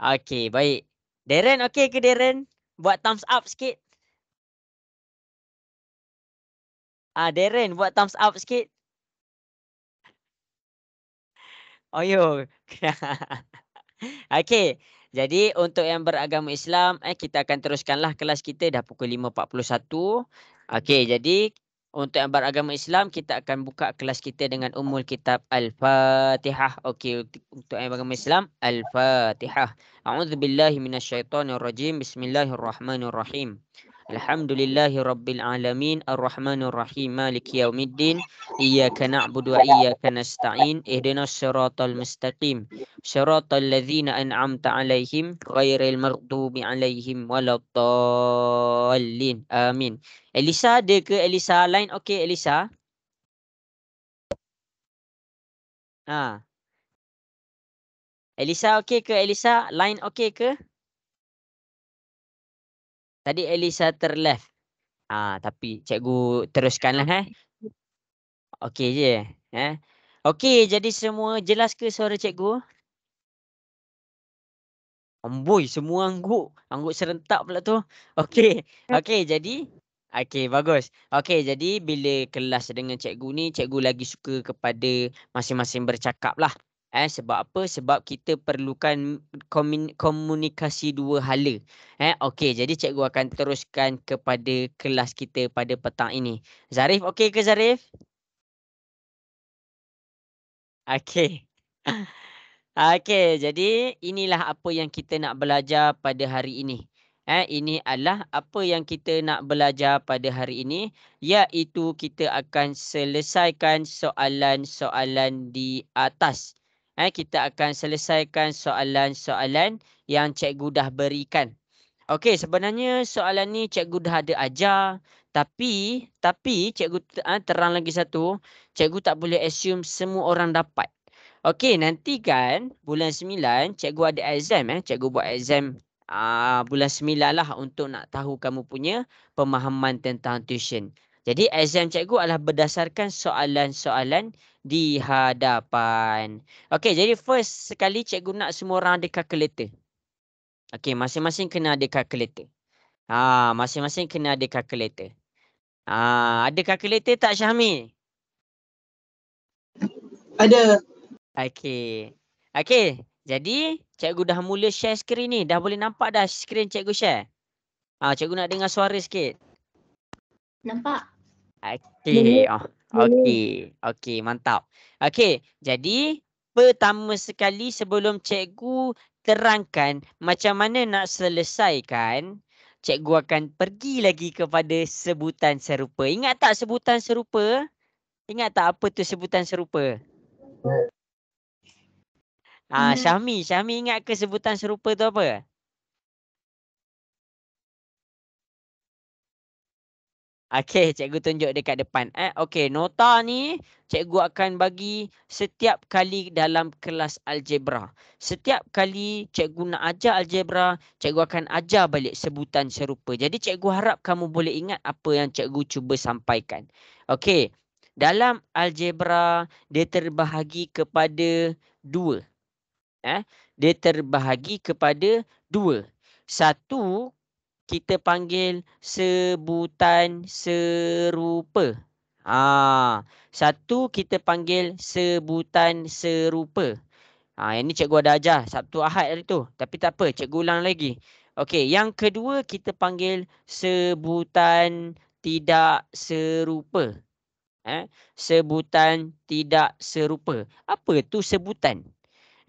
Okey, baik. Darren okey ke Darren? Buat thumbs up sikit. Darren buat thumbs up sikit. Oh yo. Okey. Jadi untuk yang beragama Islam, kita akan teruskanlah kelas kita dah pukul 5.41. Okey, jadi untuk yang beragama Islam, kita akan buka kelas kita dengan Ummul Kitab Al-Fatihah. Okey, untuk yang beragama Islam, Al-Fatihah. A'udzubillahi minasyaitonirrajim. Bismillahirrahmanirrahim. Alhamdulillahi rabbil alamin, arrahmanir rahim, maliki yaumiddin. Iyyaka na'budu wa iyyaka nasta'in. Ihdinas siratal mustaqim. Syaratal ladzina an'amta 'alaihim ghairil maghdubi 'alaihim waladdallin. Amin. Elisa ada ke Elisa? Line okey Elisa? Ha. Elisa okey ke Elisa? Line okey ke? Tadi Elisa terleft. Tapi cikgu teruskanlah Okey je. Eh. Okey, jadi semua jelas ke suara cikgu? Amboi, semua angguk. Angguk serentak pula tu. Okey. Okey, jadi okey, bagus. Okey, jadi bila kelas dengan cikgu ni, cikgu lagi suka kepada masing-masing bercakap lah. Sebab apa? Sebab kita perlukan komunikasi dua hala. Okey, jadi cikgu akan teruskan kepada kelas kita pada petang ini. Zarif, okey ke Zarif? Okey. Okey, jadi inilah apa yang kita nak belajar pada hari ini. Ini adalah apa yang kita nak belajar pada hari ini, iaitu kita akan selesaikan soalan-soalan di atas. Kita akan selesaikan soalan-soalan yang cikgu dah berikan. Okey, sebenarnya soalan ni cikgu dah ada ajar, tapi cikgu terang lagi satu, cikgu tak boleh assume semua orang dapat. Okey, nanti kan bulan 9 cikgu ada exam cikgu buat exam bulan 9 lah untuk nak tahu kamu punya pemahaman tentang tuition. Jadi exam cikgu adalah berdasarkan soalan-soalan di hadapan. Okey, jadi first sekali cikgu nak semua orang ada calculator. Okey, masing-masing kena ada calculator. Masing-masing kena ada calculator. Ada calculator tak Syahmi? Ada. Okey. Okey, jadi cikgu dah mula share skrin ni. Dah boleh nampak dah skrin cikgu share? Cikgu nak dengar suara sikit. Nampak? Okey. Okey. Okey, mantap. Okey, jadi pertama sekali sebelum cikgu terangkan macam mana nak selesaikan, cikgu akan pergi lagi kepada sebutan serupa. Ingat tak sebutan serupa? Ingat tak apa tu sebutan serupa? Syahmi ingat ke sebutan serupa tu apa? Okey, cikgu tunjuk dekat depan. Okey, nota ni cikgu akan bagi setiap kali dalam kelas algebra. Setiap kali cikgu nak ajar algebra, cikgu akan ajar balik sebutan serupa. Jadi cikgu harap kamu boleh ingat apa yang cikgu cuba sampaikan. Okey, dalam algebra dia terbahagi kepada dua. Dia terbahagi kepada dua. Satu kita panggil sebutan serupa. Satu kita panggil sebutan serupa. Yang ni cikgu ada ajar Sabtu Ahad hari tu. Tapi tak apa, cikgu ulang lagi. Okey, yang kedua kita panggil sebutan tidak serupa. Sebutan tidak serupa. Apa tu sebutan?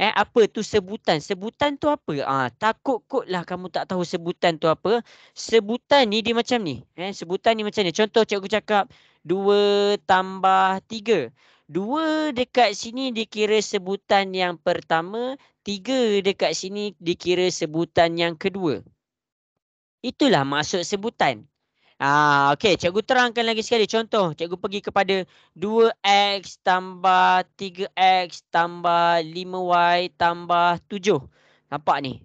Apa tu sebutan? Sebutan tu apa? Takut kotlah kamu tak tahu sebutan tu apa. Sebutan ni dia macam ni. Sebutan ni macam ni. Contoh cikgu cakap 2 tambah 3. 2 dekat sini dikira sebutan yang pertama. 3 dekat sini dikira sebutan yang kedua. Itulah maksud sebutan. Okey, cikgu terangkan lagi sekali. Contoh, cikgu pergi kepada 2x tambah 3x tambah 5y tambah 7. Nampak ni?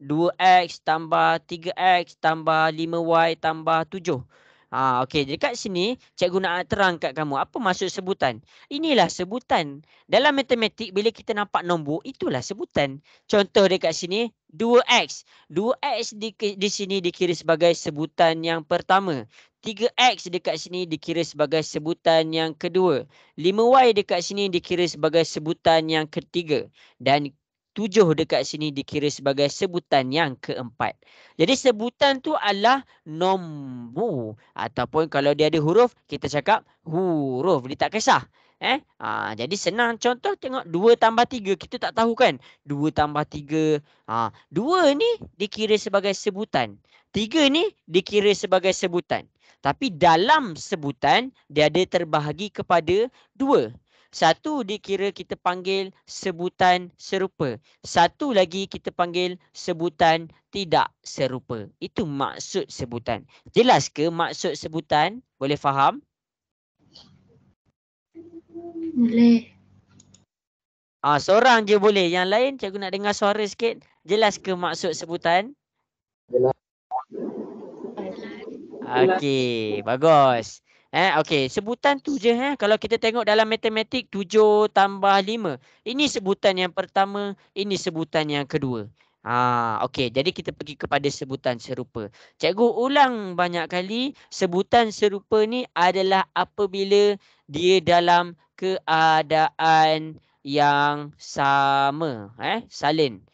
2x tambah 3x tambah 5y tambah 7. Okey. Dekat sini, cikgu nak terang kat kamu, apa maksud sebutan? Inilah sebutan. Dalam matematik, bila kita nampak nombor, itulah sebutan. Contoh dekat sini, 2x. 2x di sini dikira sebagai sebutan yang pertama. 3x dekat sini dikira sebagai sebutan yang kedua. 5y dekat sini dikira sebagai sebutan yang ketiga. Dan 7 dekat sini dikira sebagai sebutan yang keempat. Jadi sebutan tu adalah nombor. Ataupun kalau dia ada huruf, kita cakap huruf. Dia tak kisah. Jadi senang. Contoh tengok 2 tambah 3. Kita tak tahu kan. 2 tambah 3. 2 ni dikira sebagai sebutan. 3 ni dikira sebagai sebutan. Tapi dalam sebutan, dia ada terbahagi kepada 2. Satu dikira kita panggil sebutan serupa. Satu lagi kita panggil sebutan tidak serupa. Itu maksud sebutan. Jelas ke maksud sebutan? Boleh faham? Boleh. Seorang je boleh. Yang lain cikgu nak dengar suara sikit. Jelas ke maksud sebutan? Okey, bagus. Okey, sebutan tu je. Kalau kita tengok dalam matematik, 7 tambah 5. Ini sebutan yang pertama, ini sebutan yang kedua. Okey, jadi kita pergi kepada sebutan serupa. Cikgu ulang banyak kali, sebutan serupa ni adalah apabila dia dalam keadaan yang sama. Salin.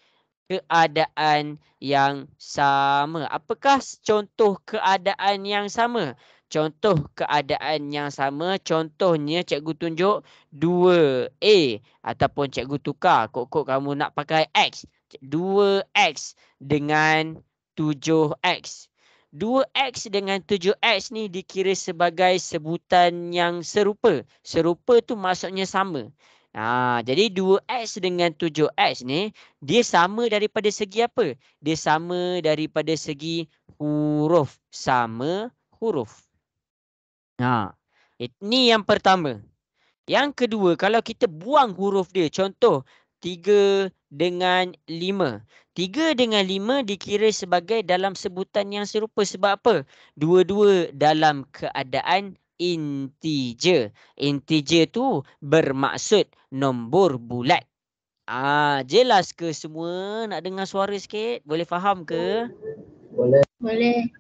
Keadaan yang sama. Apakah contoh keadaan yang sama? Contoh keadaan yang sama, contohnya cikgu tunjuk 2A ataupun cikgu tukar. Kok kamu nak pakai X. 2X dengan 7X. 2X dengan 7X ni dikira sebagai sebutan yang serupa. Serupa tu maksudnya sama. Jadi 2X dengan 7X ni dia sama daripada segi apa? Dia sama daripada segi huruf. Sama huruf. Ini yang pertama. Yang kedua, kalau kita buang huruf dia. Contoh, 3 dengan 5. 3 dengan 5 dikira sebagai dalam sebutan yang serupa. Sebab apa? Dua-dua dalam keadaan integer. Integer tu bermaksud nombor bulat. Jelas ke semua? Nak dengar suara sikit? Boleh faham ke? Boleh.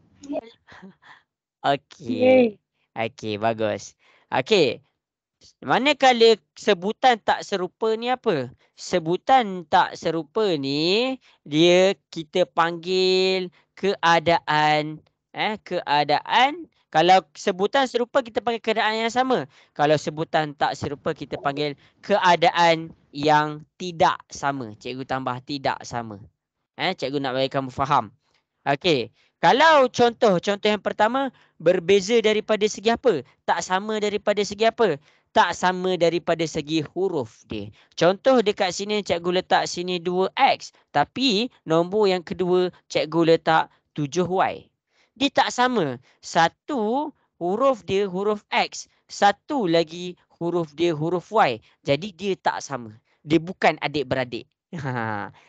Okey. Okey, bagus. Okey. Manakala sebutan tak serupa ni apa? Sebutan tak serupa ni dia kita panggil keadaan. Keadaan. Kalau sebutan serupa kita panggil keadaan yang sama. Kalau sebutan tak serupa kita panggil keadaan yang tidak sama. Cikgu tambah tidak sama. Cikgu nak bagi kamu faham. Okey. Kalau contoh yang pertama berbeza daripada segi apa? Tak sama daripada segi apa? Tak sama daripada segi huruf dia. Contoh dekat sini cikgu letak sini 2X. Tapi nombor yang kedua cikgu letak 7Y. Dia tak sama. Satu huruf dia huruf X. Satu lagi huruf dia huruf Y. Jadi dia tak sama. Dia bukan adik-beradik.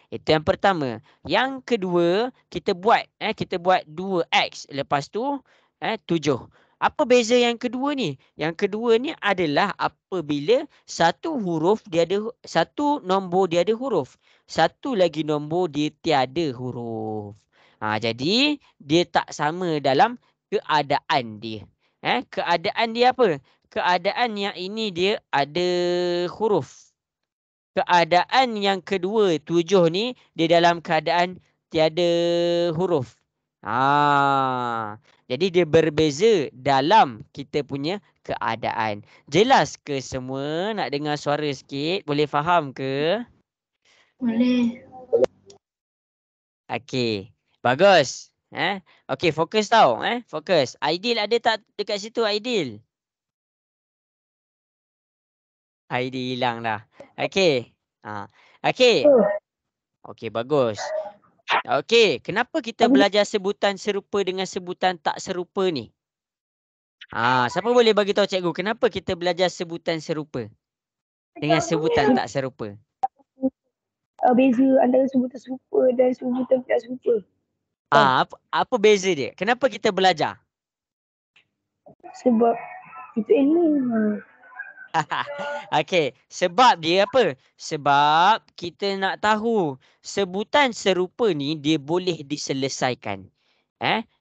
Itu yang pertama. Yang kedua, kita buat 2X. Lepas tu 7. Apa beza yang kedua ni? Yang kedua ni adalah apabila satu nombor dia ada huruf. Satu lagi nombor dia tiada huruf. Jadi dia tak sama dalam keadaan dia. Keadaan dia apa? Keadaan yang ini dia ada huruf. Keadaan yang kedua, 7 ni, dia dalam keadaan tiada huruf. Jadi dia berbeza dalam kita punya keadaan. Jelas ke semua? Nak dengar suara sikit? Boleh faham ke? Boleh. Okey. Bagus. Okey, fokus tau. Fokus. Aidil ada tak dekat situ, Aidil? Aidil hilang dah. Okey. Okey. Okey, bagus. Okey, kenapa kita belajar sebutan serupa dengan sebutan tak serupa ni? Siapa boleh bagi tahu cikgu kenapa kita belajar sebutan serupa dengan sebutan tak serupa? Beza antara sebutan serupa dan sebutan tidak serupa. Apa beza dia? Kenapa kita belajar? Sebab itu ilmu. Okey, sebab dia apa? Sebab kita nak tahu sebutan serupa ni dia boleh diselesaikan.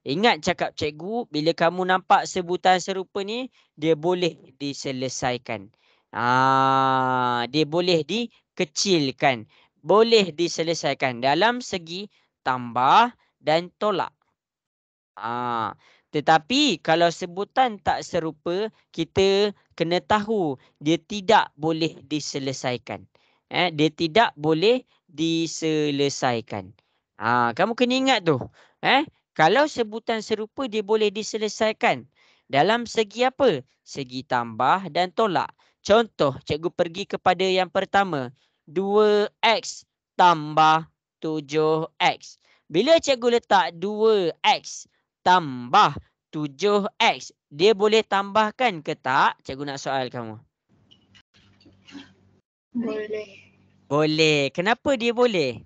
Ingat cakap cikgu, bila kamu nampak sebutan serupa ni, dia boleh diselesaikan. Dia boleh dikecilkan. Boleh diselesaikan dalam segi tambah dan tolak. Tetapi kalau sebutan tak serupa, kita kena tahu dia tidak boleh diselesaikan. Dia tidak boleh diselesaikan. Kamu kena ingat tu. Kalau sebutan serupa dia boleh diselesaikan. Dalam segi apa? Segi tambah dan tolak. Contoh, cikgu pergi kepada yang pertama. 2x tambah 7x. Bila cikgu letak 2x tambah 7x. Dia boleh tambahkan ke tak? Cikgu nak soal kamu. Boleh. Boleh. Kenapa dia boleh?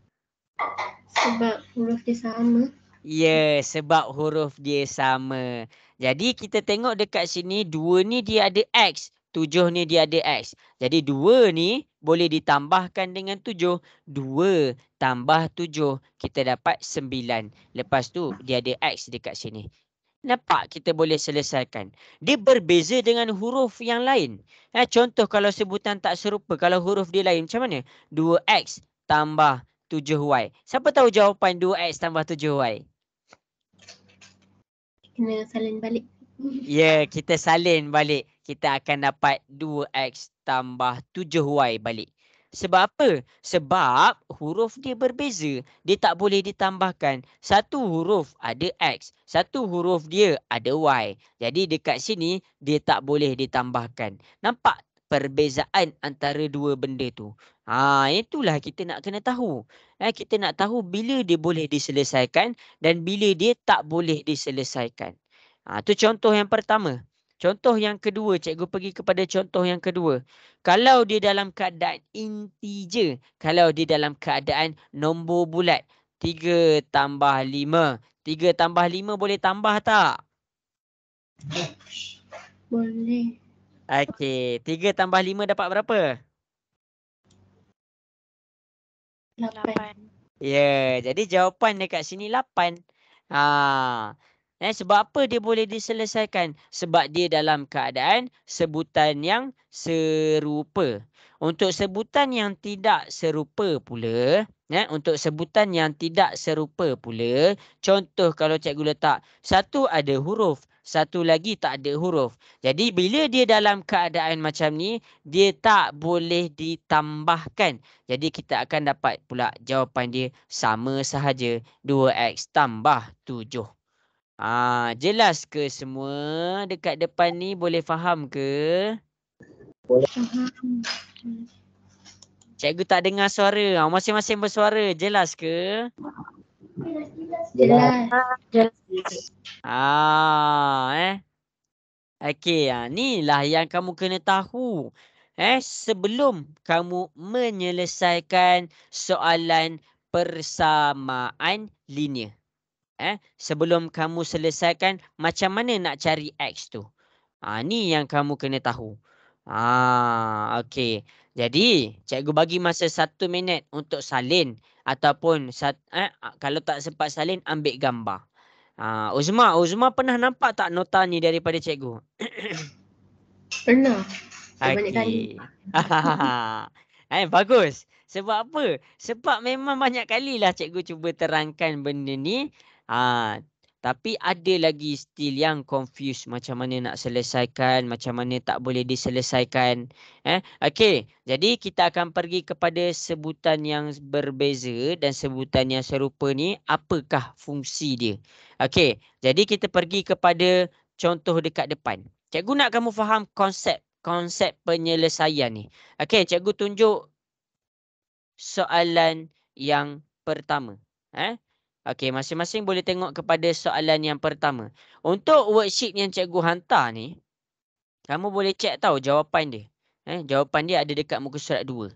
Sebab huruf dia sama. Ya, sebab huruf dia sama. Jadi kita tengok dekat sini 2 ni dia ada x. 7 ni dia ada x. Jadi 2 ni boleh ditambahkan dengan 7. 2 tambah 7. Kita dapat 9. Lepas tu dia ada x dekat sini. Nampak kita boleh selesaikan. Dia berbeza dengan huruf yang lain. Contoh kalau sebutan tak serupa. Kalau huruf dia lain macam mana? 2x tambah 7y. Siapa tahu jawapan 2x tambah 7y? Kena salin balik. Ya, kita salin balik. Kita akan dapat 2x tambah 7y balik. Sebab apa? Sebab huruf dia berbeza. Dia tak boleh ditambahkan. Satu huruf ada x. Satu huruf dia ada y. Jadi dekat sini dia tak boleh ditambahkan. Nampak perbezaan antara dua benda tu? Itulah kita nak kena tahu. Kita nak tahu bila dia boleh diselesaikan dan bila dia tak boleh diselesaikan. Tu contoh yang pertama. Contoh yang kedua, cikgu pergi kepada contoh yang kedua. Kalau dia dalam keadaan integer, kalau dia dalam keadaan nombor bulat, 3 tambah 5. 3 tambah 5 boleh tambah tak? Boleh. Okey, 3 tambah 5 dapat berapa? 8. Ya, jadi jawapan dekat sini 8. Sebab apa dia boleh diselesaikan? Sebab dia dalam keadaan sebutan yang serupa. Untuk sebutan yang tidak serupa pula, contoh kalau cikgu letak, satu ada huruf, satu lagi tak ada huruf. Jadi bila dia dalam keadaan macam ni, dia tak boleh ditambahkan. Jadi kita akan dapat pula jawapan dia sama sahaja, 2x tambah 7. Jelas ke semua dekat depan ni? Boleh faham ke? Faham. Cikgu tak dengar suara. Masing-masing bersuara. Jelas ke? Jelas. Okey, inilah yang kamu kena tahu. Sebelum kamu menyelesaikan soalan persamaan linear. Sebelum kamu selesaikan macam mana nak cari X tu. Ni yang kamu kena tahu. Okey. Jadi, cikgu bagi masa 1 minit untuk salin. Ataupun kalau tak sempat salin, ambil gambar. Uzma pernah nampak tak nota ni daripada cikgu? Pernah. Banyak kali. Bagus. Sebab apa? Sebab memang banyak kalilah cikgu cuba terangkan benda ni. Tapi ada lagi still yang confused macam mana nak selesaikan, macam mana tak boleh diselesaikan. Okey, jadi kita akan pergi kepada sebutan yang berbeza dan sebutan yang serupa ni, apakah fungsi dia. Okey, jadi kita pergi kepada contoh dekat depan. Cikgu nak kamu faham konsep penyelesaian ni. Okey, cikgu tunjuk soalan yang pertama. Okey, masing-masing boleh tengok kepada soalan yang pertama. Untuk worksheet yang cikgu hantar ni, kamu boleh cek tahu jawapan dia. Jawapan dia ada dekat muka surat 2.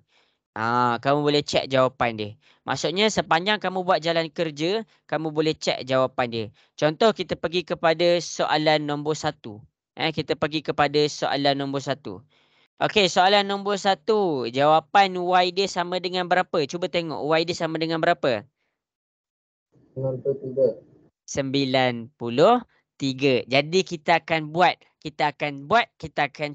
Kamu boleh cek jawapan dia. Maksudnya sepanjang kamu buat jalan kerja, kamu boleh cek jawapan dia. Contoh kita pergi kepada soalan nombor 1. Kita pergi kepada soalan nombor 1. Okey, soalan nombor 1. Jawapan Y dia sama dengan berapa? Cuba tengok Y dia sama dengan berapa? 93. 93. Jadi kita akan buat, kita akan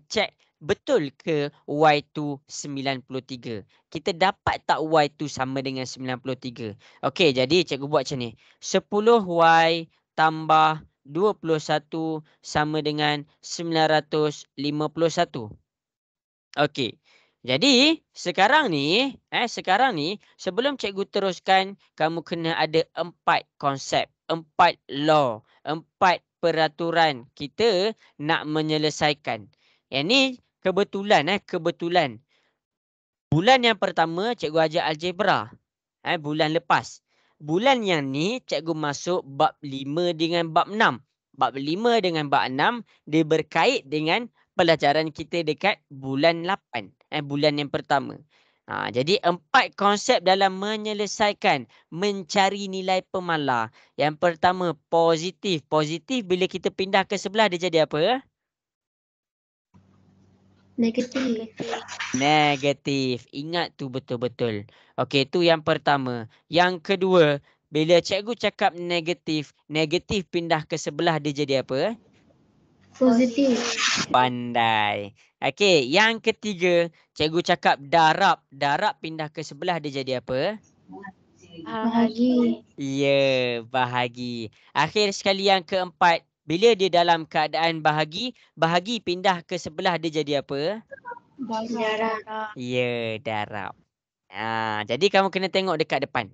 cek betul ke Y tu 93. Kita dapat tak Y tu sama dengan 93? Okey, jadi cikgu buat macam ni. 10Y tambah 21 sama dengan 951. Okey. Jadi sekarang ni sebelum cikgu teruskan, kamu kena ada 4 konsep, 4 law, 4 peraturan kita nak menyelesaikan. Yang ni kebetulan. Bulan yang pertama cikgu ajar algebra. Bulan lepas. Bulan yang ni cikgu masuk bab 5 dengan bab 6. Bab 5 dengan bab 6 dia berkait dengan pelajaran kita dekat bulan 8. Bulan yang pertama. Jadi 4 konsep dalam menyelesaikan mencari nilai pemalar. Yang pertama positif. Positif bila kita pindah ke sebelah dia jadi apa? Negatif. Ingat tu betul-betul. Okey, tu yang pertama. Yang kedua, bila cikgu cakap negatif pindah ke sebelah dia jadi apa? Positif. Pandai. Okey, yang ketiga, cikgu cakap darab. Darab pindah ke sebelah dia jadi apa? Bahagi. Ya, bahagi. Akhir sekali yang keempat, bila dia dalam keadaan bahagi pindah ke sebelah dia jadi apa? Darab. Ya, darab. Jadi kamu kena tengok dekat depan.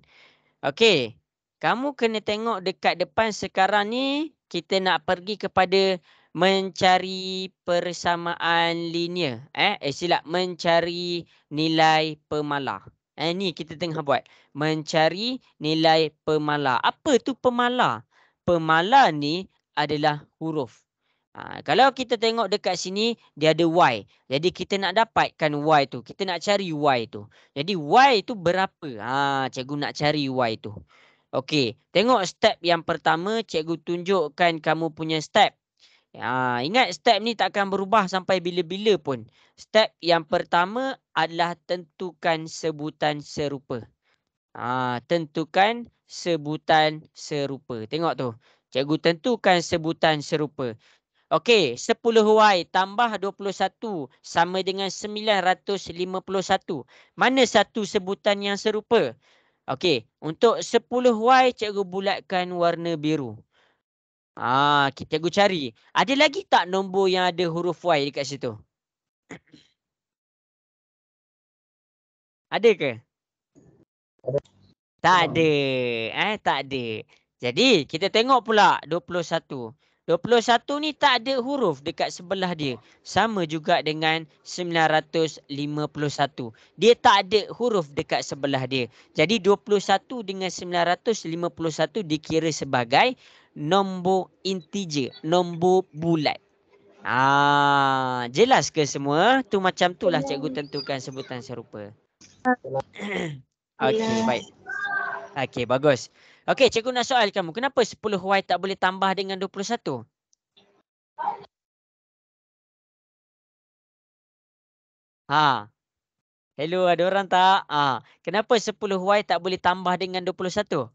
Okey. Kamu kena tengok dekat depan sekarang ni kita nak pergi kepada mencari persamaan linear. Silap mencari nilai pemalar. Ni kita tengah buat. Mencari nilai pemalar. Apa tu pemalar? Pemalar ni adalah huruf. Kalau kita tengok dekat sini, dia ada Y. Jadi kita nak dapatkan Y tu. Kita nak cari Y tu. Jadi Y tu berapa? Cikgu nak cari Y tu. Okey. Tengok step yang pertama. Cikgu tunjukkan kamu punya step. Ingat step ni takkan berubah sampai bila-bila pun. Step yang pertama adalah tentukan sebutan serupa. Tentukan sebutan serupa. Tengok tu. Cikgu tentukan sebutan serupa. Okey, 10Y tambah 21 sama dengan 951. Mana satu sebutan yang serupa? Okey, untuk 10Y cikgu bulatkan warna biru. Cikgu cari. Ada lagi tak nombor yang ada huruf Y dekat situ? Ada ke? Tak ada. Tak ada. Jadi, kita tengok pula 21. 21 ni tak ada huruf dekat sebelah dia. Sama juga dengan 951. Dia tak ada huruf dekat sebelah dia. Jadi 21 dengan 951 dikira sebagai nombor integer, nombor bulat. Jelas ke semua? Tu macam tu lah cikgu tentukan sebutan serupa. Okey, baik. Okey, bagus. Okey, cikgu nak soal kamu. Kenapa 10Y tak boleh tambah dengan 21? Hello, ada orang tak? Kenapa 10Y tak boleh tambah dengan 21?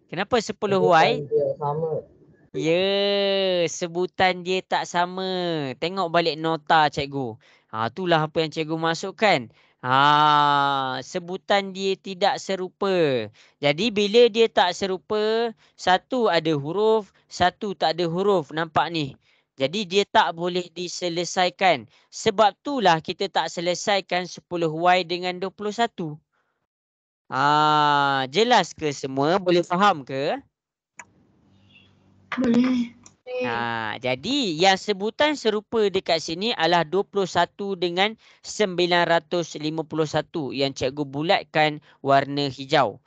Kenapa 10Y? Sama. Ya, sebutan dia tak sama. Tengok balik nota cikgu. Itulah apa yang cikgu masukkan. Sebutan dia tidak serupa. Jadi bila dia tak serupa, satu ada huruf, satu tak ada huruf. Nampak ni? Jadi dia tak boleh diselesaikan. Sebab itulah kita tak selesaikan 10Y dengan 21. Jelas ke semua? Boleh faham ke? Boleh. Jadi yang sebutan serupa dekat sini adalah 21 dengan 951 yang cikgu bulatkan warna hijau.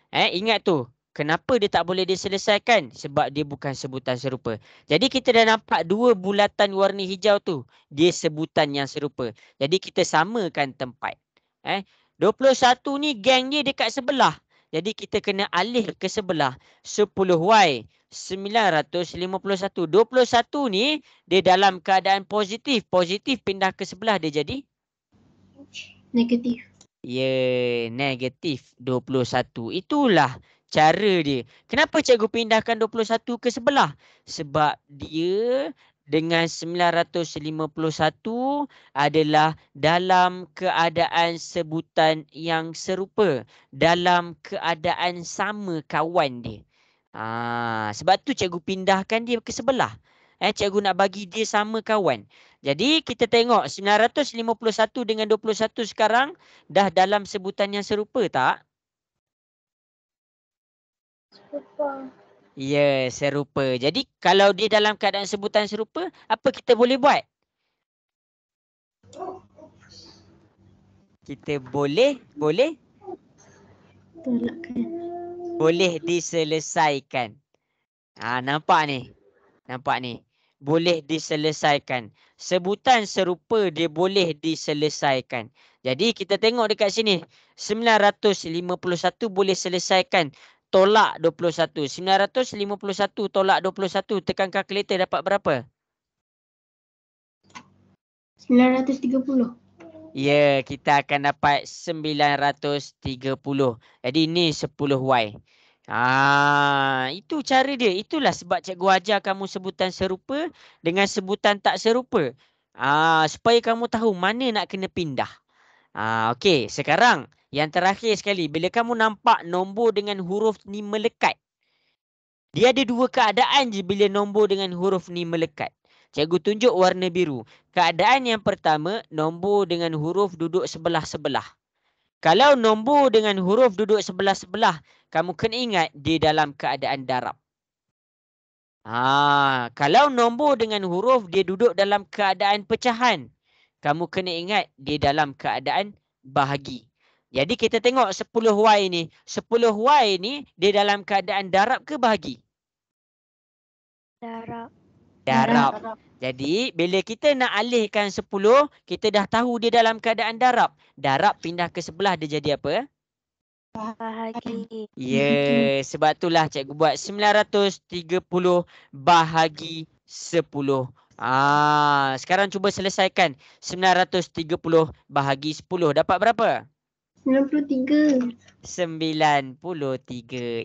Ingat tu. Kenapa dia tak boleh diselesaikan? Sebab dia bukan sebutan serupa. Jadi kita dah nampak dua bulatan warna hijau tu. Dia sebutan yang serupa. Jadi kita samakan tempat. 21 ni geng dia dekat sebelah. Jadi kita kena alih ke sebelah. 10Y 951. 21 ni dia dalam keadaan positif. Positif pindah ke sebelah dia jadi? Negatif. Ya, negatif 21. Itulah cara dia. Kenapa cikgu pindahkan 21 ke sebelah? Sebab dia dengan 951 adalah dalam keadaan sebutan yang serupa. Dalam keadaan sama kawan dia. Sebab tu cikgu pindahkan dia ke sebelah. Cikgu nak bagi dia sama kawan. Jadi kita tengok 951 dengan 21 sekarang dah dalam sebutan yang serupa tak? Serupa. Ya, serupa. Jadi kalau dia dalam keadaan sebutan serupa, apa kita boleh buat? Kita boleh Tolakkan. boleh diselesaikan. Nampak ni? Nampak ni? Boleh diselesaikan. Sebutan serupa dia boleh diselesaikan. Jadi kita tengok dekat sini. 951 boleh selesaikan. Tolak 21. 951 tolak 21. Tekan kalkulator dapat berapa? 930. Ya, kita akan dapat 930. Jadi ni 10Y. Itu cara dia. Itulah sebab cikgu ajar kamu sebutan serupa dengan sebutan tak serupa. Supaya kamu tahu mana nak kena pindah. Okey, sekarang yang terakhir sekali. Bila kamu nampak nombor dengan huruf ni melekat. Dia ada dua keadaan je bila nombor dengan huruf ni melekat. Cikgu tunjuk warna biru. Keadaan yang pertama, nombor dengan huruf duduk sebelah-sebelah. Kalau nombor dengan huruf duduk sebelah-sebelah, kamu kena ingat dia dalam keadaan darab. Kalau nombor dengan huruf dia duduk dalam keadaan pecahan, kamu kena ingat dia dalam keadaan bahagi. Jadi kita tengok 10Y ni. 10Y ni dia dalam keadaan darab ke bahagi? Darab. Darab. Jadi bila kita nak alihkan 10, kita dah tahu dia dalam keadaan darab. Darab pindah ke sebelah dia jadi apa? Bahagi. Ya, sebab itulah cikgu buat 930 bahagi 10. Sekarang cuba selesaikan 930 bahagi 10. Dapat berapa? 93. 93.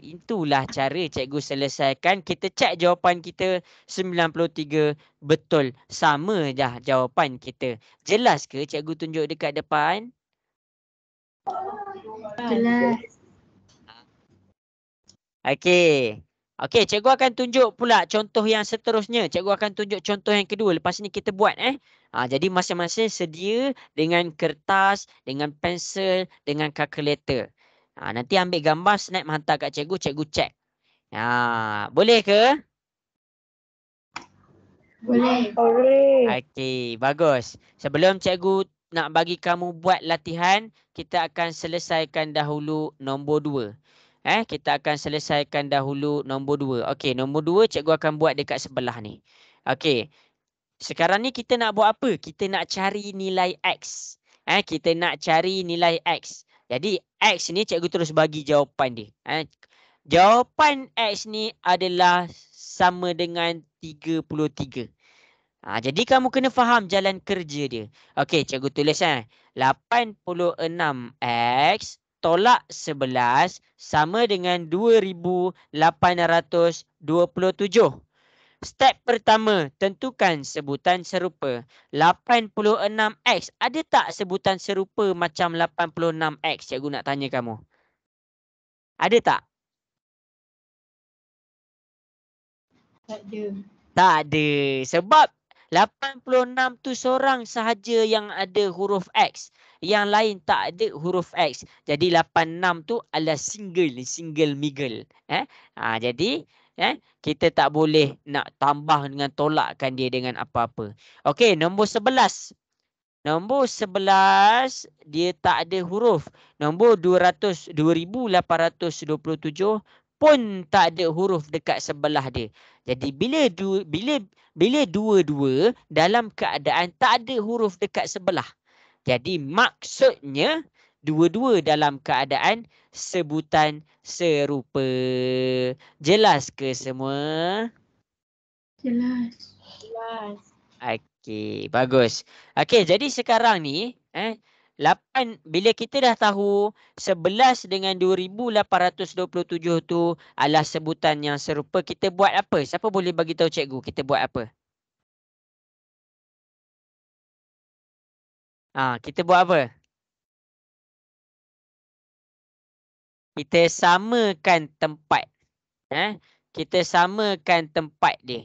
Itulah cara cikgu selesaikan. Kita cek jawapan kita 93 betul. Sama dah jawapan kita. Jelas ke cikgu tunjuk dekat depan? Jelas. Okey. Okey, cikgu akan tunjuk pula contoh yang seterusnya. Cikgu akan tunjuk contoh yang kedua. Lepas ni kita buat jadi masing-masing sedia dengan kertas, dengan pensel, dengan kalkulator. Nanti ambil gambar, snap hantar kat cikgu, cikgu cek. Boleh ke? Boleh. Boleh. Okey, bagus. Sebelum cikgu nak bagi kamu buat latihan, kita akan selesaikan dahulu nombor 2. Kita akan selesaikan dahulu nombor 2. Okey, nombor 2 cikgu akan buat dekat sebelah ni. Okey. Sekarang ni kita nak buat apa? Kita nak cari nilai X. Kita nak cari nilai X. Jadi X ni cikgu terus bagi jawapan dia. Jawapan X ni adalah sama dengan 33. Jadi kamu kena faham jalan kerja dia. Okey, cikgu tulis 86X tolak 11 sama dengan 2827. Step pertama, tentukan sebutan serupa. 86X. Ada tak sebutan serupa macam 86X? Cikgu nak tanya kamu. Ada tak? Tak ada. Tak ada. Sebab 86 tu seorang sahaja yang ada huruf X. Yang lain tak ada huruf X. Jadi 86 tu adalah single miggle. Jadi kita tak boleh nak tambah dengan tolakkan dia dengan apa-apa. Okey, nombor 11. Nombor 11 dia tak ada huruf. Nombor 2827 pun tak ada huruf dekat sebelah dia. Jadi bila dua-dua dalam keadaan tak ada huruf dekat sebelah. Jadi maksudnya Dua-dua dalam keadaan sebutan serupa. Jelas ke semua? Jelas. Jelas. Okey, bagus. Okey, jadi sekarang ni 8 bila kita dah tahu 11 dengan 2827 tu adalah sebutan yang serupa, kita buat apa? Siapa boleh bagi tahu cikgu kita buat apa? Kita buat apa? Kita samakan tempat. Kita samakan tempat dia.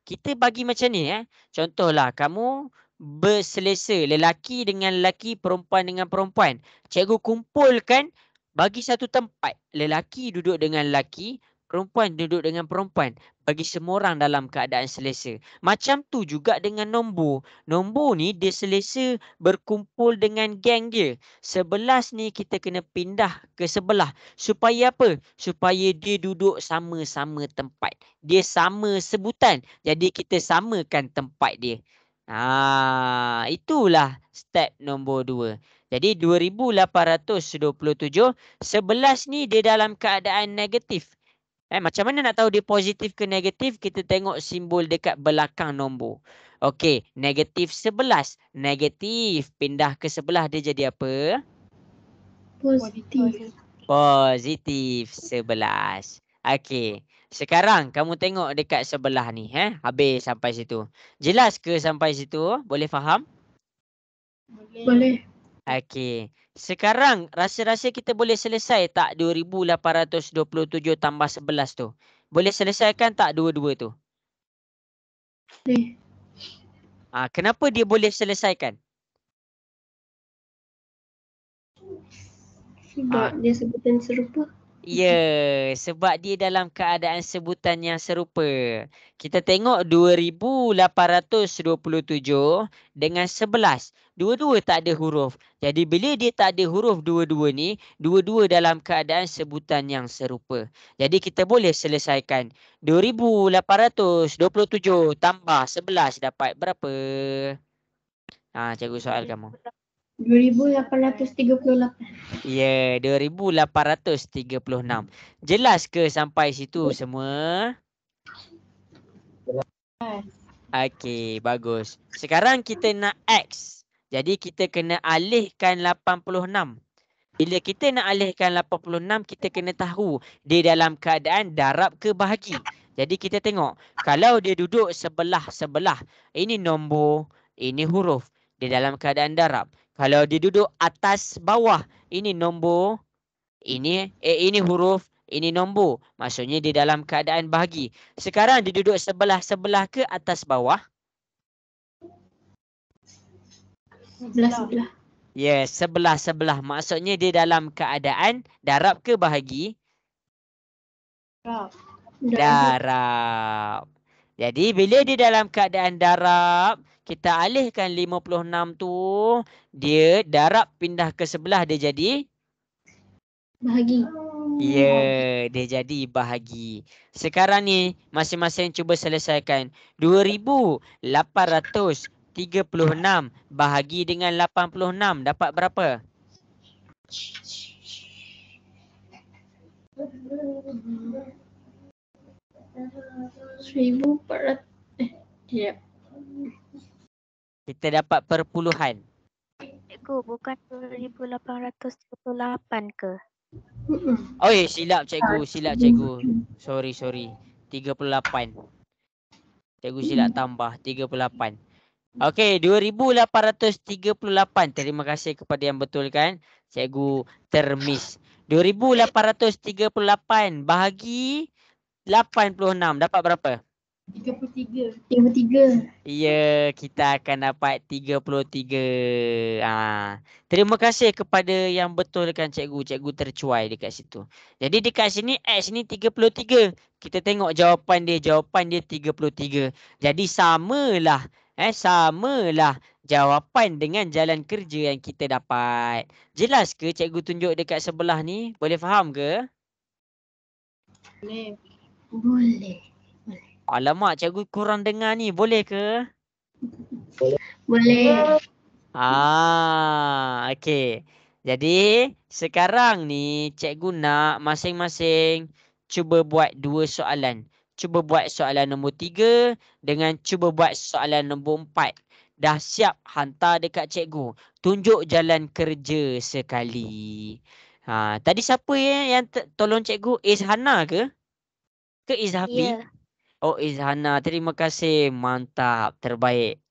Kita bagi macam ni. Contohlah kamu berselesa lelaki dengan lelaki, perempuan dengan perempuan. Cikgu kumpulkan bagi satu tempat. Lelaki duduk dengan lelaki, perempuan duduk dengan perempuan. Bagi semua orang dalam keadaan selesa. Macam tu juga dengan nombor. Nombor ni dia selesa berkumpul dengan geng dia. 11 ni kita kena pindah ke sebelah. Supaya apa? Supaya dia duduk sama-sama tempat. Dia sama sebutan. Jadi kita samakan tempat dia. Itulah step nombor 2. Jadi 2827, 11 ni dia dalam keadaan negatif. Macam mana nak tahu dia positif ke negatif? Kita tengok simbol dekat belakang nombor. Okey, negatif 11. Negatif. Pindah ke sebelah dia jadi apa? Positif. Positif 11. Okey. Sekarang kamu tengok dekat sebelah ni. Habis sampai situ. Jelas ke sampai situ? Boleh faham? Boleh. Okey. Sekarang rasa-rasa kita boleh selesai tak 2827 tambah 11 tu? Boleh selesaikan tak dua-dua tu? Boleh. Kenapa dia boleh selesaikan? Sebab dia sebutan serupa. Ya, sebab dia dalam keadaan sebutan yang serupa. Kita tengok 2827 dengan 11. Dua-dua tak ada huruf. Jadi bila dia tak ada huruf dua-dua ni, dua-dua dalam keadaan sebutan yang serupa. Jadi kita boleh selesaikan. 2827 tambah 11 dapat berapa? Cikgu soal kamu. 2838. Ya, 2836. Jelas ke sampai situ semua? Okey, bagus. Sekarang kita nak X. Jadi kita kena alihkan 86. Bila kita nak alihkan 86, kita kena tahu dia dalam keadaan darab ke bahagi. Jadi kita tengok, kalau dia duduk sebelah-sebelah, ini nombor, ini huruf. Dia dalam keadaan darab. Kalau dia duduk atas bawah, ini nombor, ini huruf, ini nombor. Maksudnya dia dalam keadaan bahagi. Sekarang dia duduk sebelah-sebelah ke atas bawah? Sebelah-sebelah. Yes, sebelah-sebelah. Maksudnya dia dalam keadaan darab ke bahagi? Darab. Jadi bila dia dalam keadaan darab, kita alihkan 56 tu, dia darab pindah ke sebelah, dia jadi? Bahagi. Ya, dia jadi bahagi. Sekarang ni masing-masing cuba selesaikan. 2836 bahagi dengan 86 dapat berapa? 1400. Sekejap. Kita dapat perpuluhan. Cikgu, bukan 2838 ke? Oh, silap cikgu, Sorry. 38. Cikgu silap tambah 38. Okey, 2838. Terima kasih kepada yang betulkan. Cikgu termis. 2838 bahagi 86 dapat berapa? 33. Ya, kita akan dapat 33. Terima kasih kepada yang betulkan cikgu. Cikgu tercuai dekat situ. Jadi dekat sini X ni 33. Kita tengok jawapan dia. Jawapan dia 33. Jadi samalah. Samalah jawapan dengan jalan kerja yang kita dapat. Jelas ke cikgu tunjuk dekat sebelah ni? Boleh faham ke? Boleh. Alamak, cikgu kurang dengar ni. Boleh ke? Boleh. Okey. Jadi sekarang ni cikgu nak masing-masing cuba buat 2 soalan. Cuba buat soalan nombor 3 dengan cuba buat soalan nombor 4. Dah siap hantar dekat cikgu. Tunjuk jalan kerja sekali. Tadi siapa yang tolong cikgu? Izhana ke? Ke Izhafi? Ya. Oh, Izhana. Terima kasih. Mantap. Terbaik.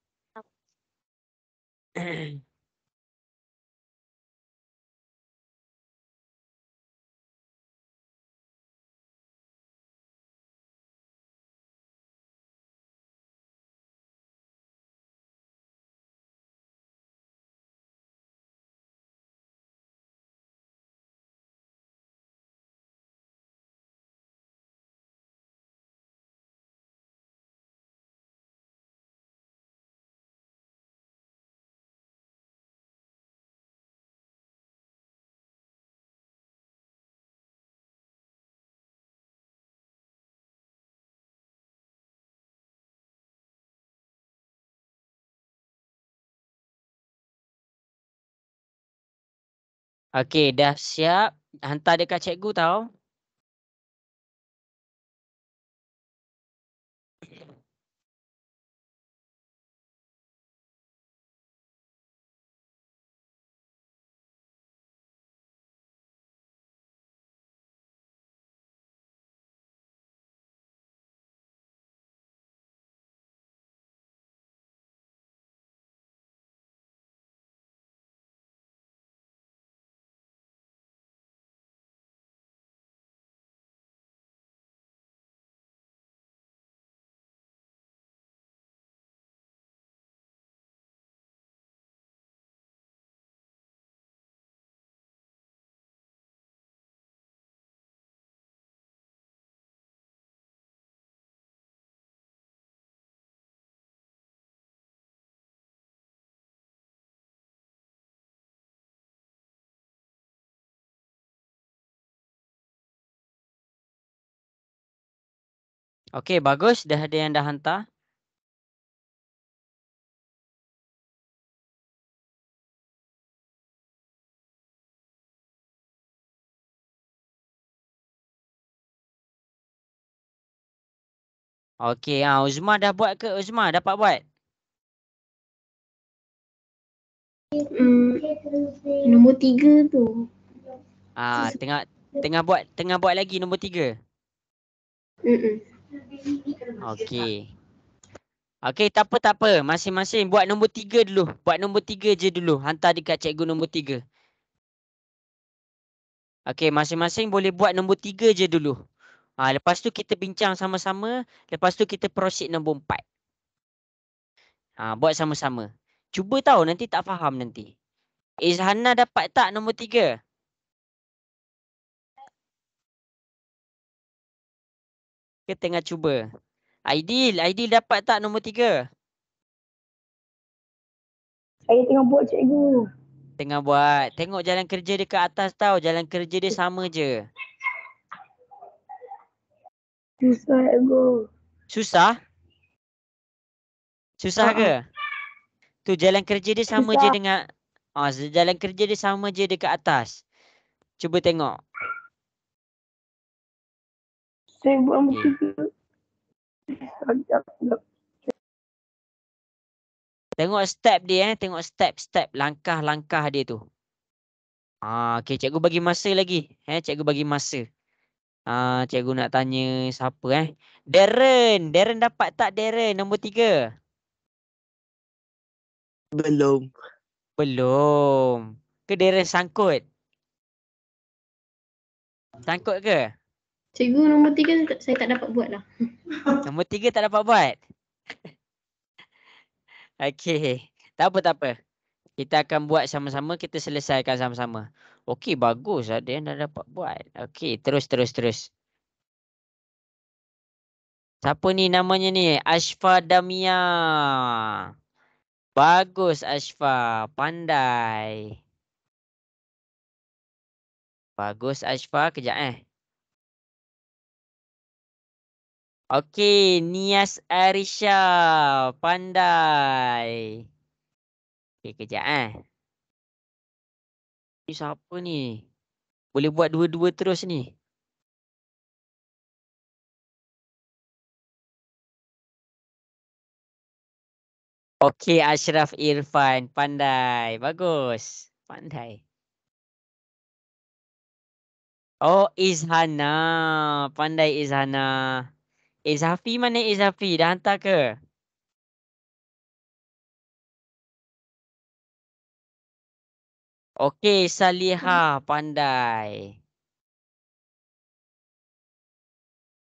Okey, dah siap. Hantar dekat cikgu tau. Okey, bagus. Dah ada yang dah hantar. Okey, Uzma dah buat ke? Uzma dapat buat? Nombor 3 tu. Tengah buat lagi nombor 3. Mm-mm. Okey. Okey, tak apa. Masing-masing buat nombor 3 dulu. Buat nombor 3 je dulu. Hantar dekat cikgu nombor 3. Okey, masing-masing boleh buat nombor 3 je dulu. Lepas tu kita bincang sama-sama. Lepas tu kita proceed nombor 4. Buat sama-sama. Cuba tahu nanti tak faham nanti. Izhana dapat tak nombor 3? Ke tengah cuba? Aidil dapat tak nombor 3? Saya tengah buat cikgu. Tengah buat. Tengok jalan kerja dia kat atas tau. Jalan kerja dia sama je. Susah cikgu. Susah? Susah Ha, ha. ke? Tu jalan kerja dia sama je Susah. dengan jalan kerja dia sama je dekat atas. Cuba tengok. Saya buat nombor Okay. 3. Sekejap. Tengok step dia tengok step langkah-langkah dia tu. Okey, cikgu bagi masa lagi. Cikgu bagi masa. Cikgu nak tanya siapa Darren dapat tak Darren nombor 3? Belum. Ke Darren sangkut? Sangkut ke? Cikgu nombor 3 saya tak dapat buat lah. Nombor 3 tak dapat buat. Okey. Tak apa. Kita akan buat sama-sama, kita selesaikan sama-sama. Okey, bagus. Ada yang dah dapat buat. Okey, terus. Siapa ni namanya ni? Ashfa Damia. Bagus Ashfa, pandai. Bagus Ashfa, kejap Okey, Nias Arisha, pandai. Okey, kejap Ni siapa ni? Boleh buat dua-dua terus ni. Okey, Ashraf Irfan. Pandai. Bagus. Pandai. Oh, Izhana. Pandai Izhana. Izhafi mana Izhafi? Dah hantar ke? Okey, Salihah. Pandai.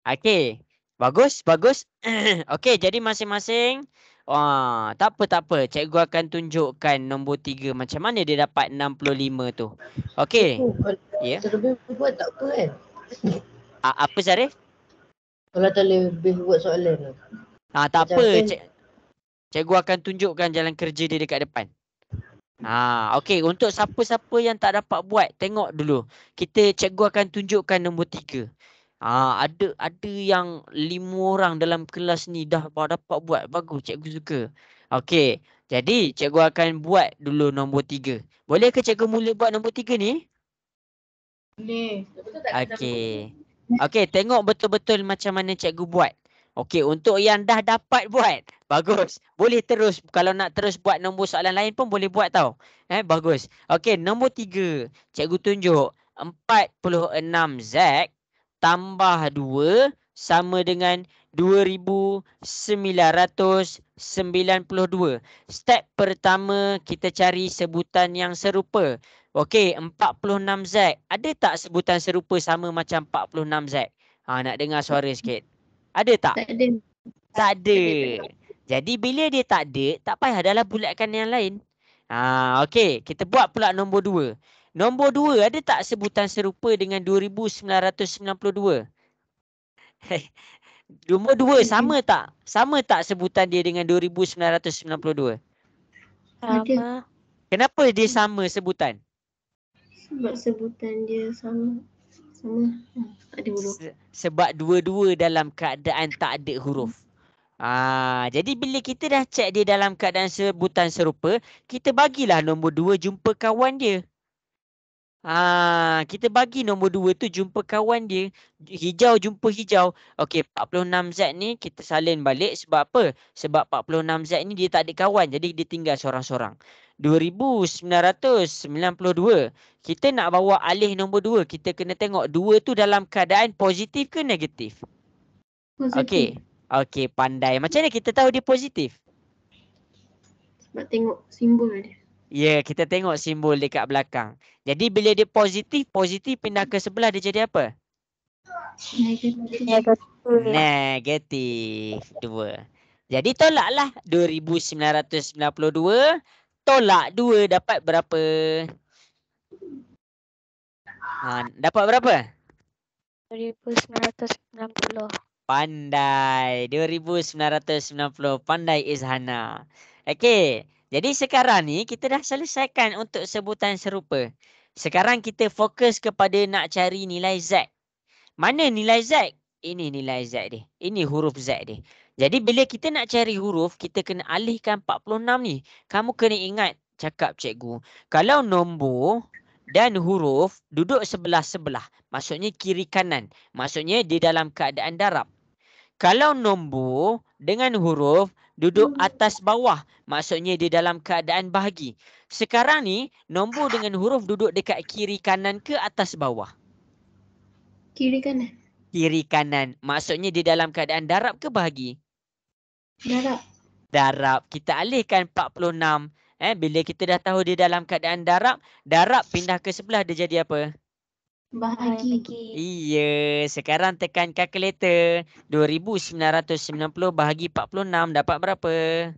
Okey. Bagus, bagus. Okey, jadi masing-masing. Wah, tak apa. Cikgu akan tunjukkan nombor 3. Macam mana dia dapat 65 tu. Okey. Ya. Kalau lebih buat tak apa kan? Apa Zarif? Kalau tak lebih buat soalan tu. Tak Macam apa. kan? Cikgu akan tunjukkan jalan kerja dia dekat depan. Okey. Untuk siapa-siapa yang tak dapat buat, tengok dulu. Cikgu akan tunjukkan nombor 3. Ada yang 5 orang dalam kelas ni dah dapat buat. Bagus, cikgu suka. Okey. Jadi, cikgu akan buat dulu nombor 3. Boleh ke cikgu mula buat nombor 3 ni? Boleh. Okey. Okey, tengok betul-betul macam mana cikgu buat. Okey, untuk yang dah dapat buat. Bagus. Boleh terus. Kalau nak terus buat nombor soalan lain pun boleh buat tau. Bagus. Okey, nombor 3. Cikgu tunjuk. 46Z tambah 2 sama dengan 2,992. Step pertama, kita cari sebutan yang serupa. Okey, 46Z. Ada tak sebutan serupa sama macam 46Z? Nak dengar suara sikit. Ada tak? Tak ada. Tak ada. Jadi bila dia tak ada, tak payah adalah bulatkan yang lain. Okey, kita buat pula nombor 2. Nombor 2, ada tak sebutan serupa dengan 2,992? Nombor 2 sama tak? Sama tak sebutan dia dengan 2,992? Sama. Kenapa dia sama sebutan? Sebab sebutan dia sama. Tak ada huruf. Sebab dua-dua dalam keadaan tak ada huruf. Jadi bila kita dah check dia dalam keadaan sebutan serupa, kita bagilah nombor 2 jumpa kawan dia. Kita bagi nombor 2 tu jumpa kawan dia. Hijau jumpa hijau. Okey, 46Z ni kita salin balik. Sebab apa? Sebab 46Z ni dia tak ada kawan. Jadi dia tinggal seorang-seorang. 2,992. Kita nak bawa alih nombor 2. Kita kena tengok 2 tu dalam keadaan positif ke negatif? Positif. Okey, pandai. Macam mana kita tahu dia positif? Sebab tengok simbol dia. Ya, kita tengok simbol dekat belakang. Jadi bila dia positif pindah ke sebelah dia jadi apa? Negatif. 2. Jadi tolaklah 2,992. Tolak 2 dapat berapa? Dapat berapa? 2,990. Pandai. 2,990. Pandai Izhana. Okey. Jadi sekarang ni kita dah selesaikan untuk sebutan serupa. Sekarang kita fokus kepada nak cari nilai Z. Mana nilai Z? Ini nilai Z dia. Ini huruf Z dia. Jadi bila kita nak cari huruf, kita kena alihkan 46 ni. Kamu kena ingat cakap cikgu. Kalau nombor dan huruf duduk sebelah-sebelah. Maksudnya kiri kanan. Maksudnya dia dalam keadaan darab. Kalau nombor dengan huruf duduk atas bawah. Maksudnya dia dalam keadaan bahagi. Sekarang ni nombor dengan huruf duduk dekat kiri kanan ke atas bawah? Kiri kanan. Kiri kanan. Maksudnya dia dalam keadaan darab ke bahagi? Darab. Darab. Kita alihkan 46. Bila kita dah tahu dia dalam keadaan darab pindah ke sebelah dia jadi apa? Bahagi. Iya, sekarang tekan kalkulator. 2,990 bahagi 46 dapat berapa?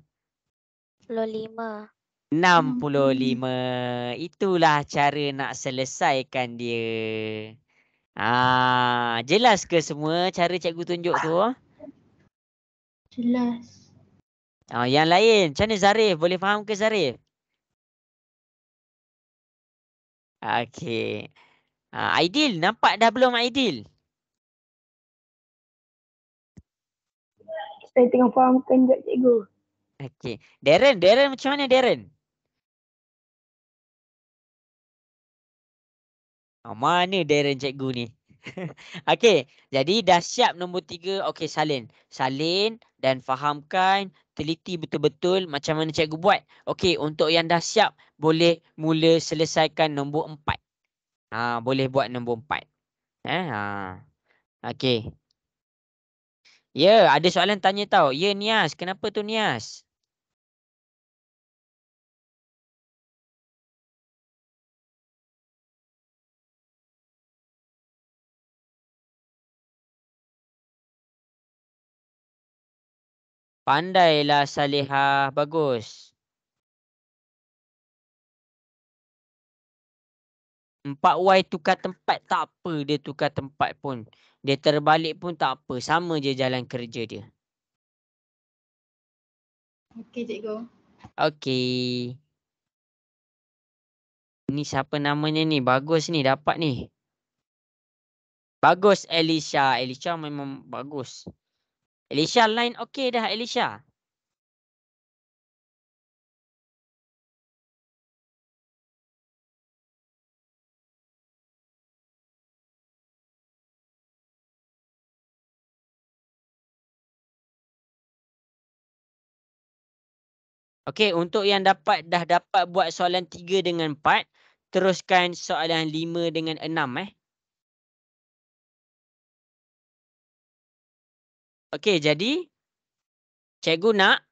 65. 65. Itulah cara nak selesaikan dia. Jelas ke semua cara cikgu tunjuk tu? Jelas. Yang lain, macam mana Zarif? Boleh faham ke Zarif? Okey. Aidil, nampak dah belum Aidil? Saya tengah fahamkan je cikgu. Okey. Darren macam mana Darren? Mana Darren cikgu ni? Okey, jadi dah siap nombor 3. Okey, salin. Salin dan fahamkan, teliti betul-betul macam mana cikgu buat. Okey, untuk yang dah siap, boleh mula selesaikan nombor 4. Boleh buat nombor 4. Okey. Ya, ada soalan tanya tau. Ya, Nias. Kenapa tu, Nias? Pandailah Salihah. Bagus. 4Y tukar tempat. Tak apa dia tukar tempat pun. Dia terbalik pun tak apa. Sama je jalan kerja dia. Okey, cikgu. Okey. Ni siapa namanya ni? Bagus ni. Dapat ni. Bagus Elisha. Elisha memang bagus. Elisha line okey dah Elisha. Okey, untuk yang dah dapat buat soalan 3 dengan 4, teruskan soalan 5 dengan 6 . Okey, jadi cikgu nak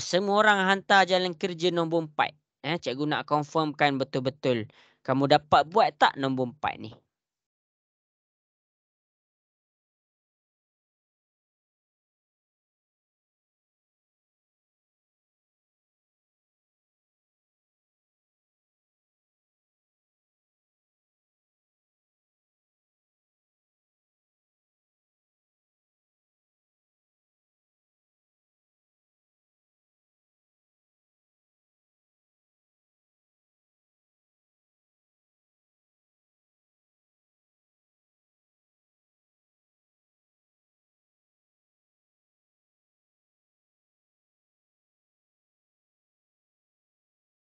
semua orang hantar jalan kerja nombor 4. Cikgu nak confirmkan betul-betul. Kamu dapat buat tak nombor 4 ni?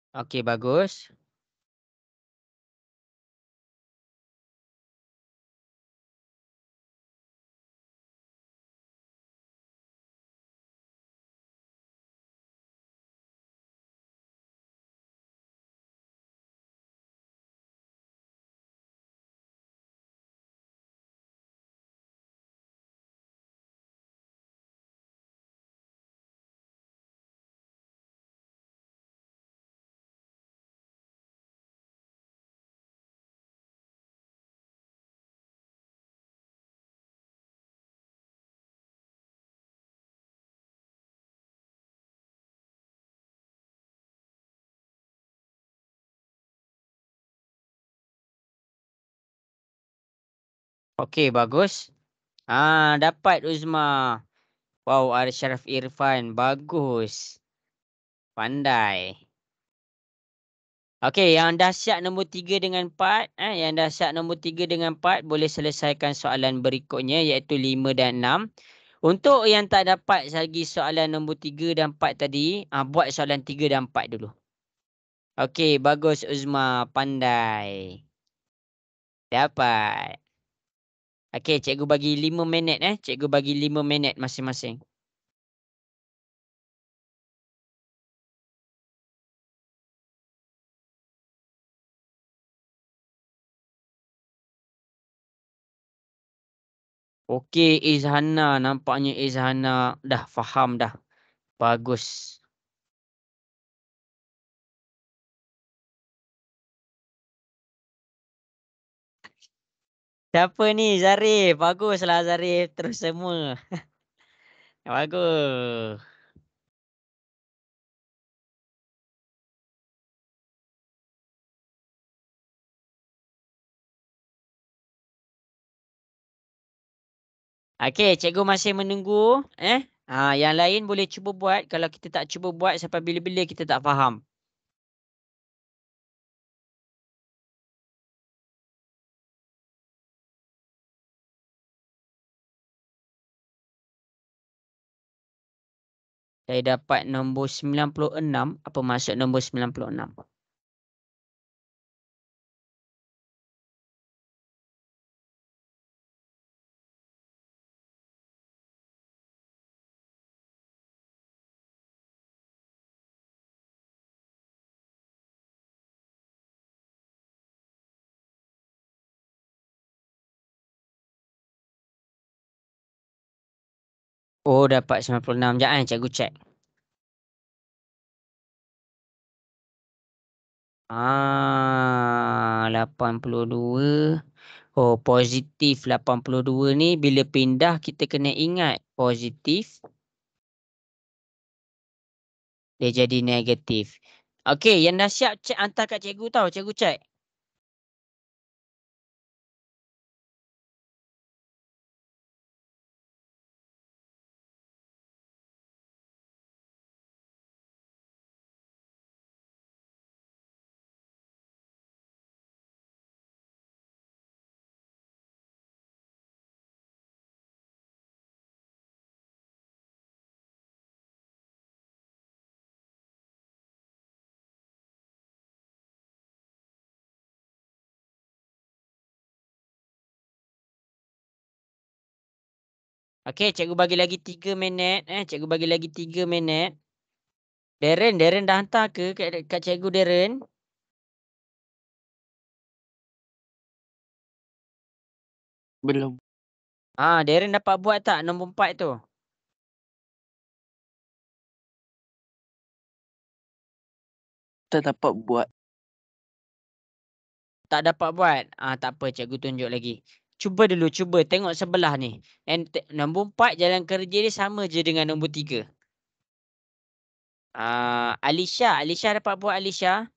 Okey, bagus. Okey, bagus. Dapat Uzma. Wow, Arsyaraf Irfan. Bagus. Pandai. Okey, yang dah siap nombor 3 dengan 4. Yang dah siap nombor 3 dengan 4, boleh selesaikan soalan berikutnya iaitu 5 dan 6. Untuk yang tak dapat lagi soalan nombor 3 dan 4 tadi, buat soalan 3 dan 4 dulu. Okey, bagus Uzma. Pandai. Dapat. Okey, cikgu bagi 5 minit. Cikgu bagi 5 minit masing-masing. Okey, Izhana. Nampaknya Izhana dah faham dah. Bagus. Siapa ni? Zarif. Baguslah Zarif. Terus semua. Bagus. Okey, cikgu masih menunggu. Yang lain boleh cuba buat. Kalau kita tak cuba buat sampai bila-bila kita tak faham. Saya dapat nombor 96. Apa maksud nombor 96? Oh, dapat 96. Sekejap cikgu cek. Ah, 82. Oh, positif 82 ni bila pindah kita kena ingat positif dia jadi negatif. Okey, yang dah siap cek hantar kat cikgu tau. Cikgu cek. Okey, cikgu bagi lagi 3 minit. Cikgu bagi lagi 3 minit. Darren dah hantar ke kat cikgu Darren? Belum. Darren dapat buat tak nombor 4 tu? Tak dapat buat. Tak dapat buat. Tak apa, cikgu tunjuk lagi. Cuba dulu, cuba tengok sebelah ni. Nombor 4 jalan kerja dia sama je dengan nombor 3. Alisha dapat buat Alisha?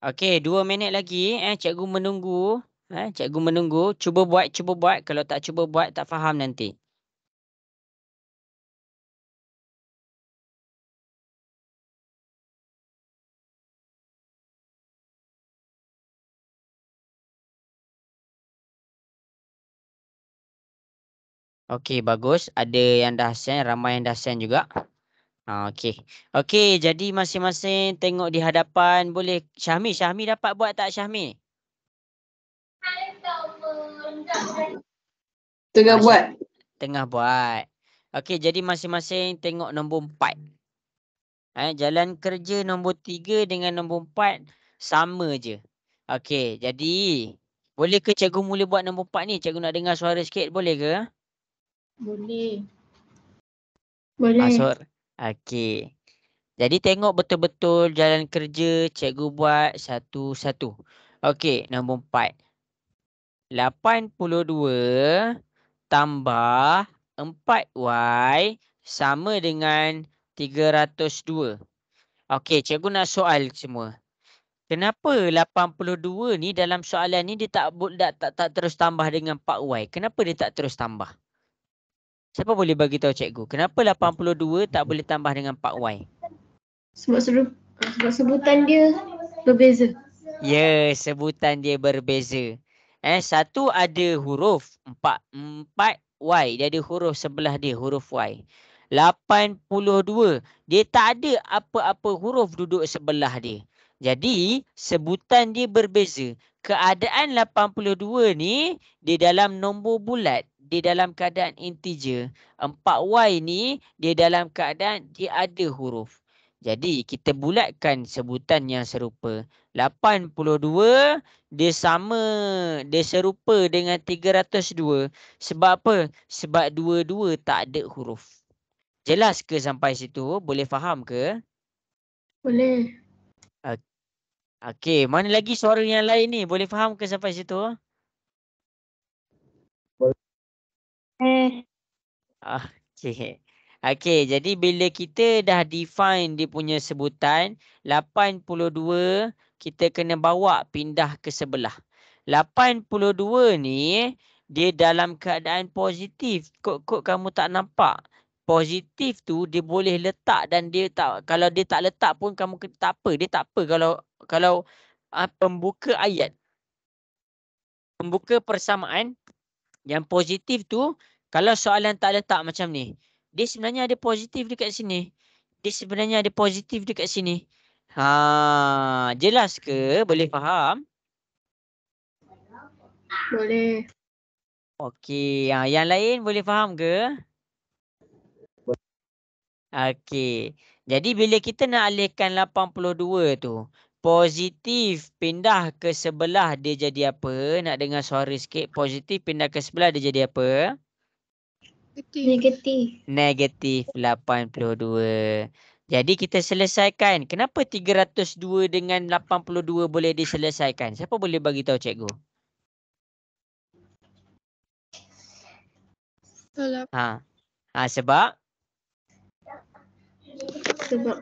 Okey, 2 minit lagi. Cikgu menunggu. Cikgu menunggu. Cuba buat. Kalau tak cuba buat, tak faham nanti. Okey, bagus. Ada yang dah send, ramai yang dah send juga. Okey. Okey, jadi masing-masing tengok di hadapan. Boleh. Syahmi dapat buat tak Syahmi? Tengah buat. Tengah buat. Okey, jadi masing-masing tengok nombor 4. Jalan kerja nombor 3 dengan nombor 4 sama je. Okey, jadi boleh ke cikgu mula buat nombor 4 ni? Cikgu nak dengar suara sikit, boleh ke? Boleh. Boleh. Okey. Jadi tengok betul-betul jalan kerja cikgu buat satu-satu. Okey, nombor 4. 82 tambah 4Y sama dengan 302. Okey, cikgu nak soal semua. Kenapa 82 ni dalam soalan ni dia tak terus tambah dengan 4Y? Kenapa dia tak terus tambah? Siapa boleh bagi tahu cikgu? Kenapa 82 tak boleh tambah dengan 4Y? Sebab sebutan dia berbeza. Ya, sebutan dia berbeza. Satu ada huruf 4Y. Dia ada huruf sebelah dia, huruf Y. 82 dia tak ada apa-apa huruf duduk sebelah dia. Jadi sebutan dia berbeza. Keadaan 82 ni dia dalam nombor bulat, dia dalam keadaan integer. 4Y ni dia dalam keadaan dia ada huruf. Jadi kita bulatkan sebutan yang serupa. 82 dia serupa dengan 302. Sebab apa? Sebab dua-dua tak ada huruf. Jelas ke sampai situ? Boleh faham ke? Boleh. Okey, mana lagi suara yang lain ni? Boleh faham ke sampai situ? Okey. Okey, jadi bila kita dah define dia punya sebutan, 82 kita kena bawa pindah ke sebelah. 82 ni dia dalam keadaan positif. Kok kamu tak nampak? Positif tu dia boleh letak dan dia tak, kalau dia tak letak pun kamu tak apa, dia tak apa kalau pembuka ayat, pembuka persamaan yang positif tu, kalau soalan tak letak macam ni, dia sebenarnya ada positif dekat sini. Dia sebenarnya ada positif dekat sini. Jelas ke? Boleh faham? Boleh. Okey, yang lain boleh faham ke? Okey. Jadi bila kita nak alihkan 82 tu, positif pindah ke sebelah dia jadi apa? Nak dengar suara sikit. Positif pindah ke sebelah dia jadi apa? Negatif. Negatif 82. Jadi kita selesaikan. Kenapa 302 dengan 82 boleh diselesaikan? Siapa boleh bagi tahu cikgu? Sebab Sebab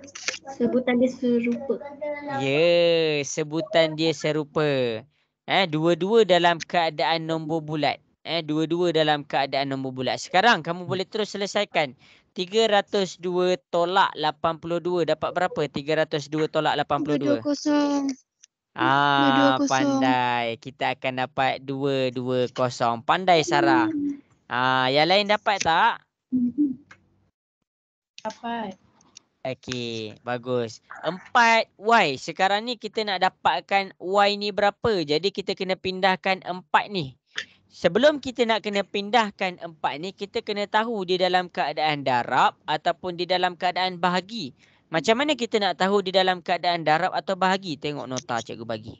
sebutan dia serupa. sebutan dia serupa. Dua-dua dalam keadaan nombor bulat. Dua-dua dalam keadaan nombor bulat. Sekarang kamu boleh terus selesaikan. 302 tolak 82 dapat berapa? 302 tolak 82. 220. 220. Pandai. Kita akan dapat 220. Pandai Sarah. Yang lain dapat tak? Dapat. Okey, bagus. 4Y. Sekarang ni kita nak dapatkan Y ni berapa. Jadi kita kena pindahkan 4 ni. Sebelum kita nak kena pindahkan 4 ni, kita kena tahu dia dalam keadaan darab ataupun di dalam keadaan bahagi. Macam mana kita nak tahu di dalam keadaan darab atau bahagi? Tengok nota cikgu bagi.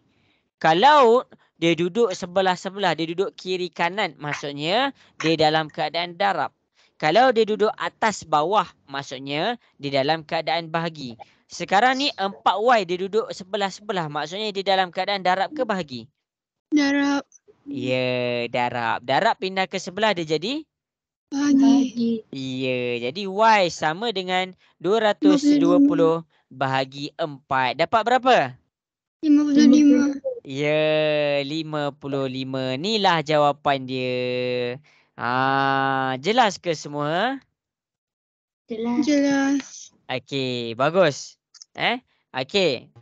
Kalau dia duduk sebelah-sebelah, dia duduk kiri kanan, maksudnya dia dalam keadaan darab. Kalau dia duduk atas bawah, maksudnya dia dalam keadaan bahagi. Sekarang ni 4Y dia duduk sebelah-sebelah, maksudnya dia dalam keadaan darab ke bahagi? Darab. Ya, darab. Darab pindah ke sebelah dia jadi? Bahagi. Ya, jadi Y sama dengan 220 bahagi 4. Dapat berapa? 55. Ya, 55. Inilah jawapan dia. Jelas ke semua? Jelas. Okey, bagus. Okey.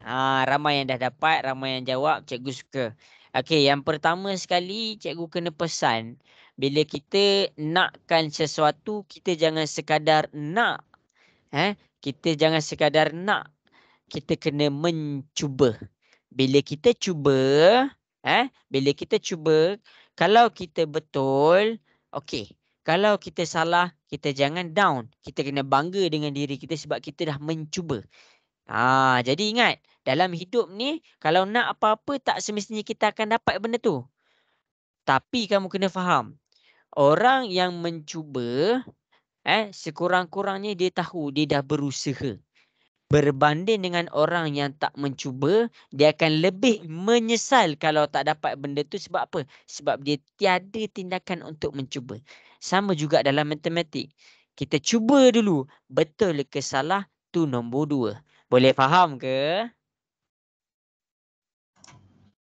Ramai yang dah dapat, ramai yang jawab, cikgu suka. Okey, yang pertama sekali cikgu kena pesan, bila kita nakkan sesuatu, kita jangan sekadar nak. Kita jangan sekadar nak. Kita kena mencuba. Bila kita cuba, bila kita cuba, kalau kita betul, okey. Kalau kita salah, kita jangan down. Kita kena bangga dengan diri kita sebab kita dah mencuba. Jadi ingat, dalam hidup ni, kalau nak apa-apa, tak semestinya kita akan dapat benda tu. Tapi kamu kena faham, orang yang mencuba, sekurang-kurangnya dia tahu dia dah berusaha. Berbanding dengan orang yang tak mencuba, dia akan lebih menyesal kalau tak dapat benda tu. Sebab apa? Sebab dia tiada tindakan untuk mencuba. Sama juga dalam matematik. Kita cuba dulu. Betul ke salah? Tu nombor 2. Boleh faham ke?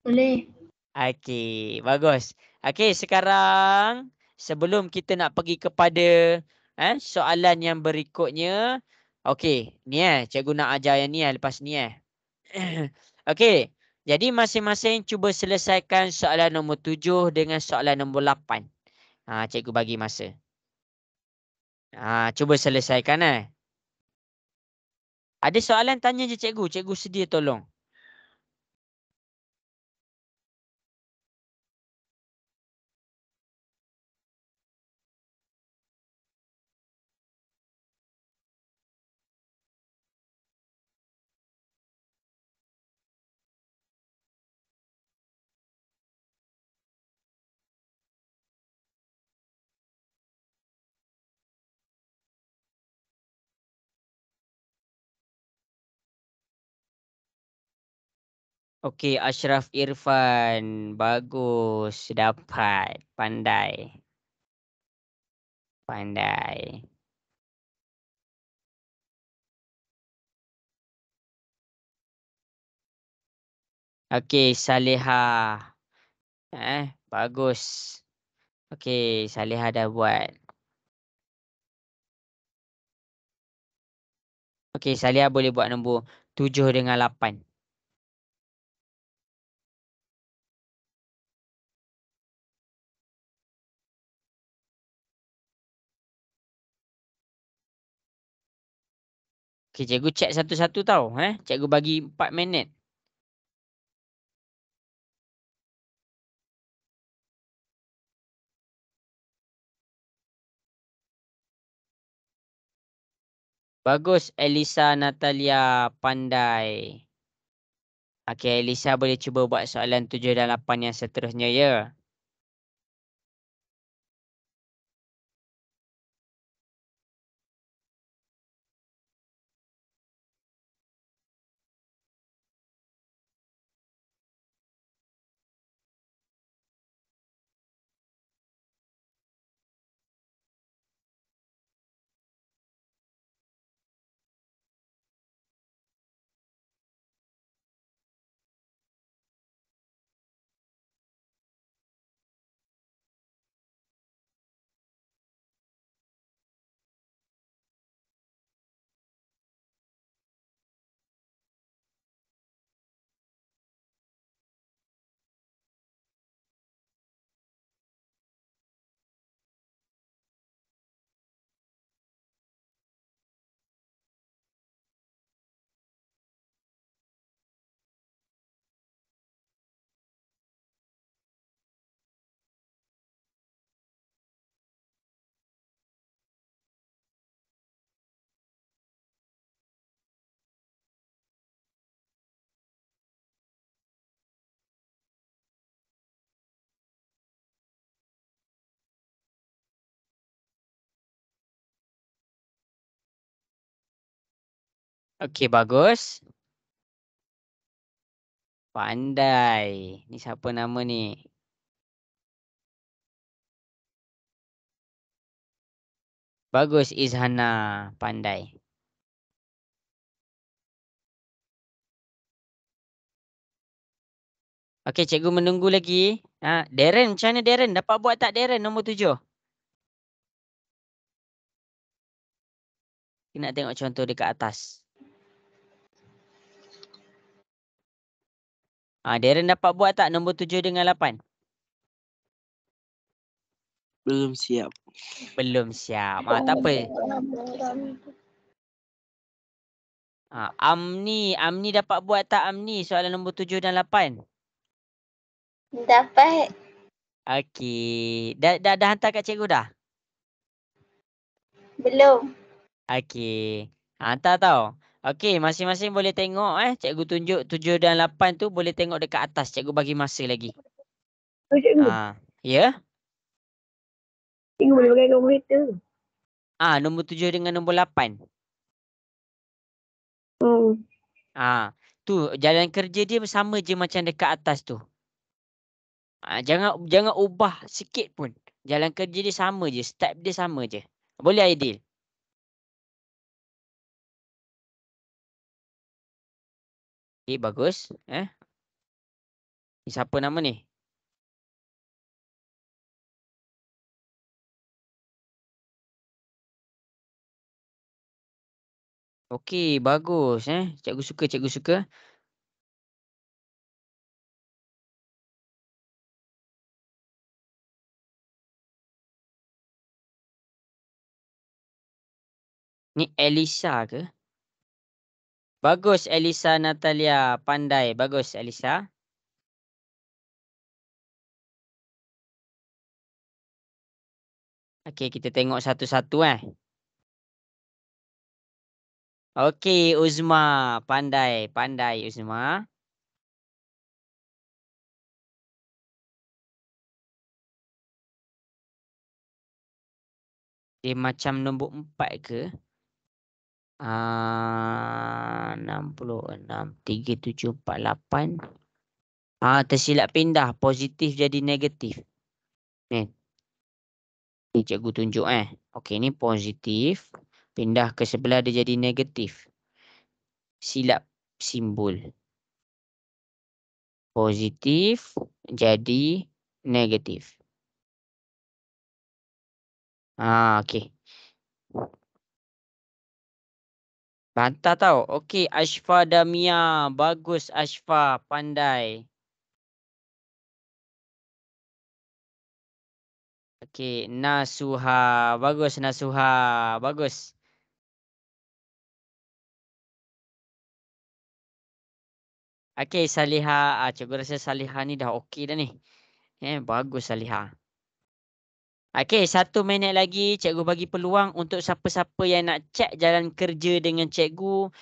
Boleh. Okey, bagus. Okey, sekarang sebelum kita nak pergi kepada soalan yang berikutnya. Okey, ni cikgu nak ajar yang ni lepas ni Okey, jadi masing-masing cuba selesaikan soalan nombor 7 dengan soalan nombor 8. Cikgu bagi masa. Cuba selesaikan Ada soalan tanya je cikgu, cikgu sedia tolong. Okey, Ashraf Irfan. Bagus. Dapat. Pandai. Pandai. Okey, Salihah. Bagus. Okey, Salihah dah buat. Okey, Salihah boleh buat nombor 7 dengan 8. Okey, cikgu check satu-satu tau. Cikgu bagi 4 minit. Bagus, Elisa Natalia. Pandai. Okey, Elisa boleh cuba buat soalan 7 dan 8 yang seterusnya, ya? Okey, bagus. Pandai. Ni siapa nama ni? Bagus, Izhana. Pandai. Okey, cikgu menunggu lagi. Darren, macam mana Darren? Dapat buat tak Darren nombor 7? Kita nak tengok contoh dekat atas. Darren dapat buat tak nombor 7 dengan 8? Belum siap. Belum siap. Tak apa. Amni dapat buat tak Amni soalan nombor 7 dan 8? Dapat. Okey. Dah hantar kat cikgu dah? Belum. Okey. Hantar tau. Okey, masing-masing boleh tengok Cikgu tunjuk 7 dan 8 tu boleh tengok dekat atas. Cikgu bagi masa lagi. Oh, cikgu. Ya? Cikgu boleh pakai komputer. Nombor 7 dengan nombor 8. Oh. Tu jalan kerja dia sama je macam dekat atas tu. Jangan ubah sikit pun. Jalan kerja dia sama je, step dia sama je. Boleh Aidil? Okey, bagus. Ni siapa nama ni? Okey, bagus Cikgu suka. Ni Elisa ke? Bagus Elisa Natalia, pandai. Bagus Elisa. Okey, kita tengok satu-satu Okey, Uzma, pandai Uzma. Dia macam nombor 4 ke? 66, 3748. Tersilap pindah. Positif jadi negatif. Ni cikgu tunjuk Okey, ni positif. Pindah ke sebelah dia jadi negatif. Silap simbol. Positif jadi negatif. Okey. Bantah tau. Okey, Ashfa Damia. Bagus Ashfa. Pandai. Okey, Nasuha. Bagus Nasuha. Bagus. Okey, Saliha. Cikgu rasa Saliha ni dah okey dah ni. Bagus Saliha. Okey, 1 minit lagi cikgu bagi peluang untuk siapa-siapa yang nak cek jalan kerja dengan cikgu.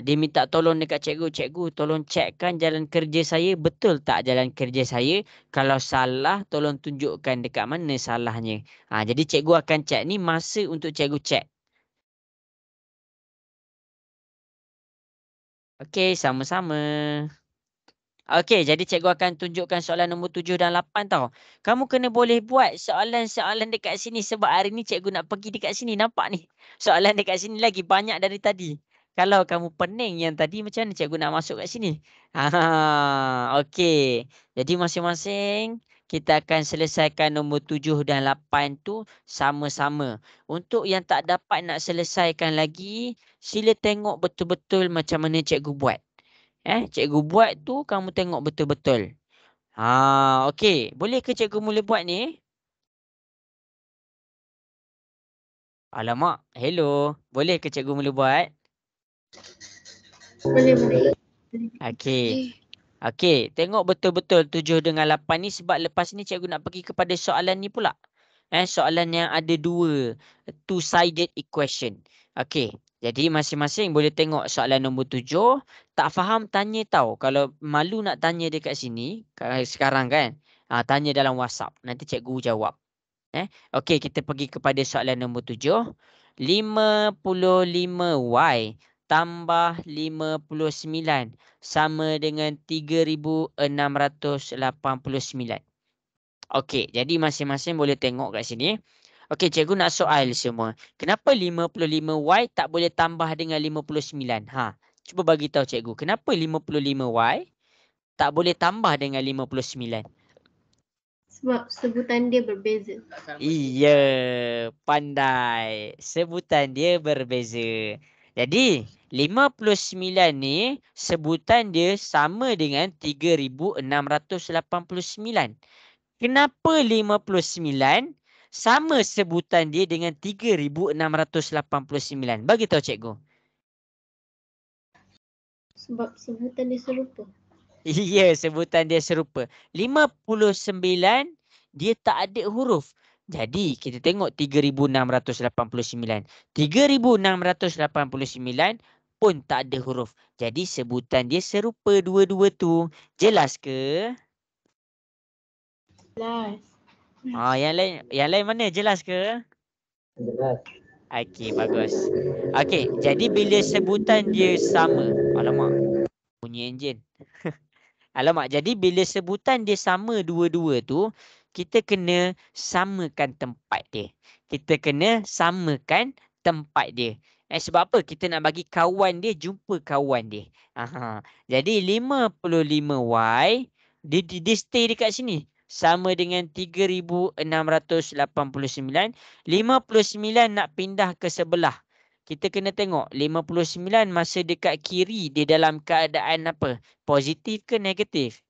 Dia minta tolong dekat cikgu. Cikgu, tolong cekkan jalan kerja saya. Betul tak jalan kerja saya? Kalau salah, tolong tunjukkan dekat mana salahnya. Jadi cikgu akan cek. Ni masa untuk cikgu cek. Okey, sama-sama. Okey, jadi cikgu akan tunjukkan soalan nombor 7 dan 8 tau. Kamu kena boleh buat soalan-soalan dekat sini sebab hari ni cikgu nak pergi dekat sini. Nampak ni? Soalan dekat sini lagi banyak dari tadi. Kalau kamu pening yang tadi, macam mana cikgu nak masuk kat sini? Okey. Jadi masing-masing kita akan selesaikan nombor 7 dan 8 tu sama-sama. Untuk yang tak dapat nak selesaikan lagi, sila tengok betul-betul macam mana cikgu buat. Cikgu buat tu kamu tengok betul-betul. Okey. Boleh ke cikgu mula buat ni? Alamak. Hello. Boleh ke cikgu mula buat? Boleh. Okey. Okey. Tengok betul-betul 7 dengan 8 ni sebab lepas ni cikgu nak pergi kepada soalan ni pula. Soalan yang ada 2. Two-sided equation. Okey. Jadi masing-masing boleh tengok soalan nombor 7. Tak faham tanya tau. Kalau malu nak tanya dekat sini. Sekarang kan. Tanya dalam WhatsApp. Nanti cikgu jawab. Okey, kita pergi kepada soalan nombor 7. 55Y tambah 59 sama dengan 3,689. Okey, jadi masing-masing boleh tengok kat sini. Okey, cikgu nak soal semua. Kenapa 55Y tak boleh tambah dengan 59? Cuba bagi tahu cikgu. Kenapa 55Y tak boleh tambah dengan 59? Sebab sebutan dia berbeza. Iya, pandai. Sebutan dia berbeza. Jadi, 59 ni sebutan dia sama dengan 3,689. Kenapa 59 sama sebutan dia dengan 3,689? Bagi tahu cikgu. Sebab sebutan dia serupa. Ya, sebutan dia serupa. 59 dia tak ada huruf. Jadi kita tengok 3,689. 3,689 pun tak ada huruf. Jadi sebutan dia serupa dua-dua tu. Jelas ke? Jelas. Yang lain mana? Jelas ke? Jelas. Okey, bagus. Okey, jadi bila sebutan dia sama. Alamak. Bunyi enjin. Alamak, jadi bila sebutan dia sama dua-dua tu, kita kena samakan tempat dia. Kita kena samakan tempat dia. Sebab apa? Kita nak bagi kawan dia jumpa kawan dia. Jadi 55Y, dia stay dekat sini. Sama dengan 3,689. 59 nak pindah ke sebelah. Kita kena tengok 59 masa dekat kiri dia dalam keadaan apa? Positif ke negatif?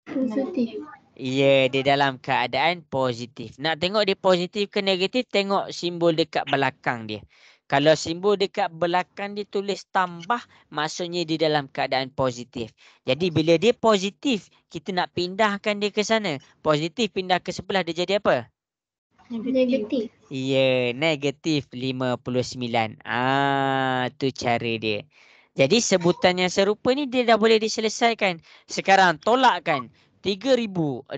Positif. Ya, dia dalam keadaan positif. Nak tengok dia positif ke negatif, tengok simbol dekat belakang dia. Kalau simbol dekat belakang dia tulis tambah, maksudnya dia dalam keadaan positif. Jadi bila dia positif, kita nak pindahkan dia ke sana. Positif pindah ke sebelah, dia jadi apa? Negatif. Ya, negatif 59. Tu cara dia. Jadi sebutan yang serupa ni dia dah boleh diselesaikan. Sekarang tolakkan. 3,689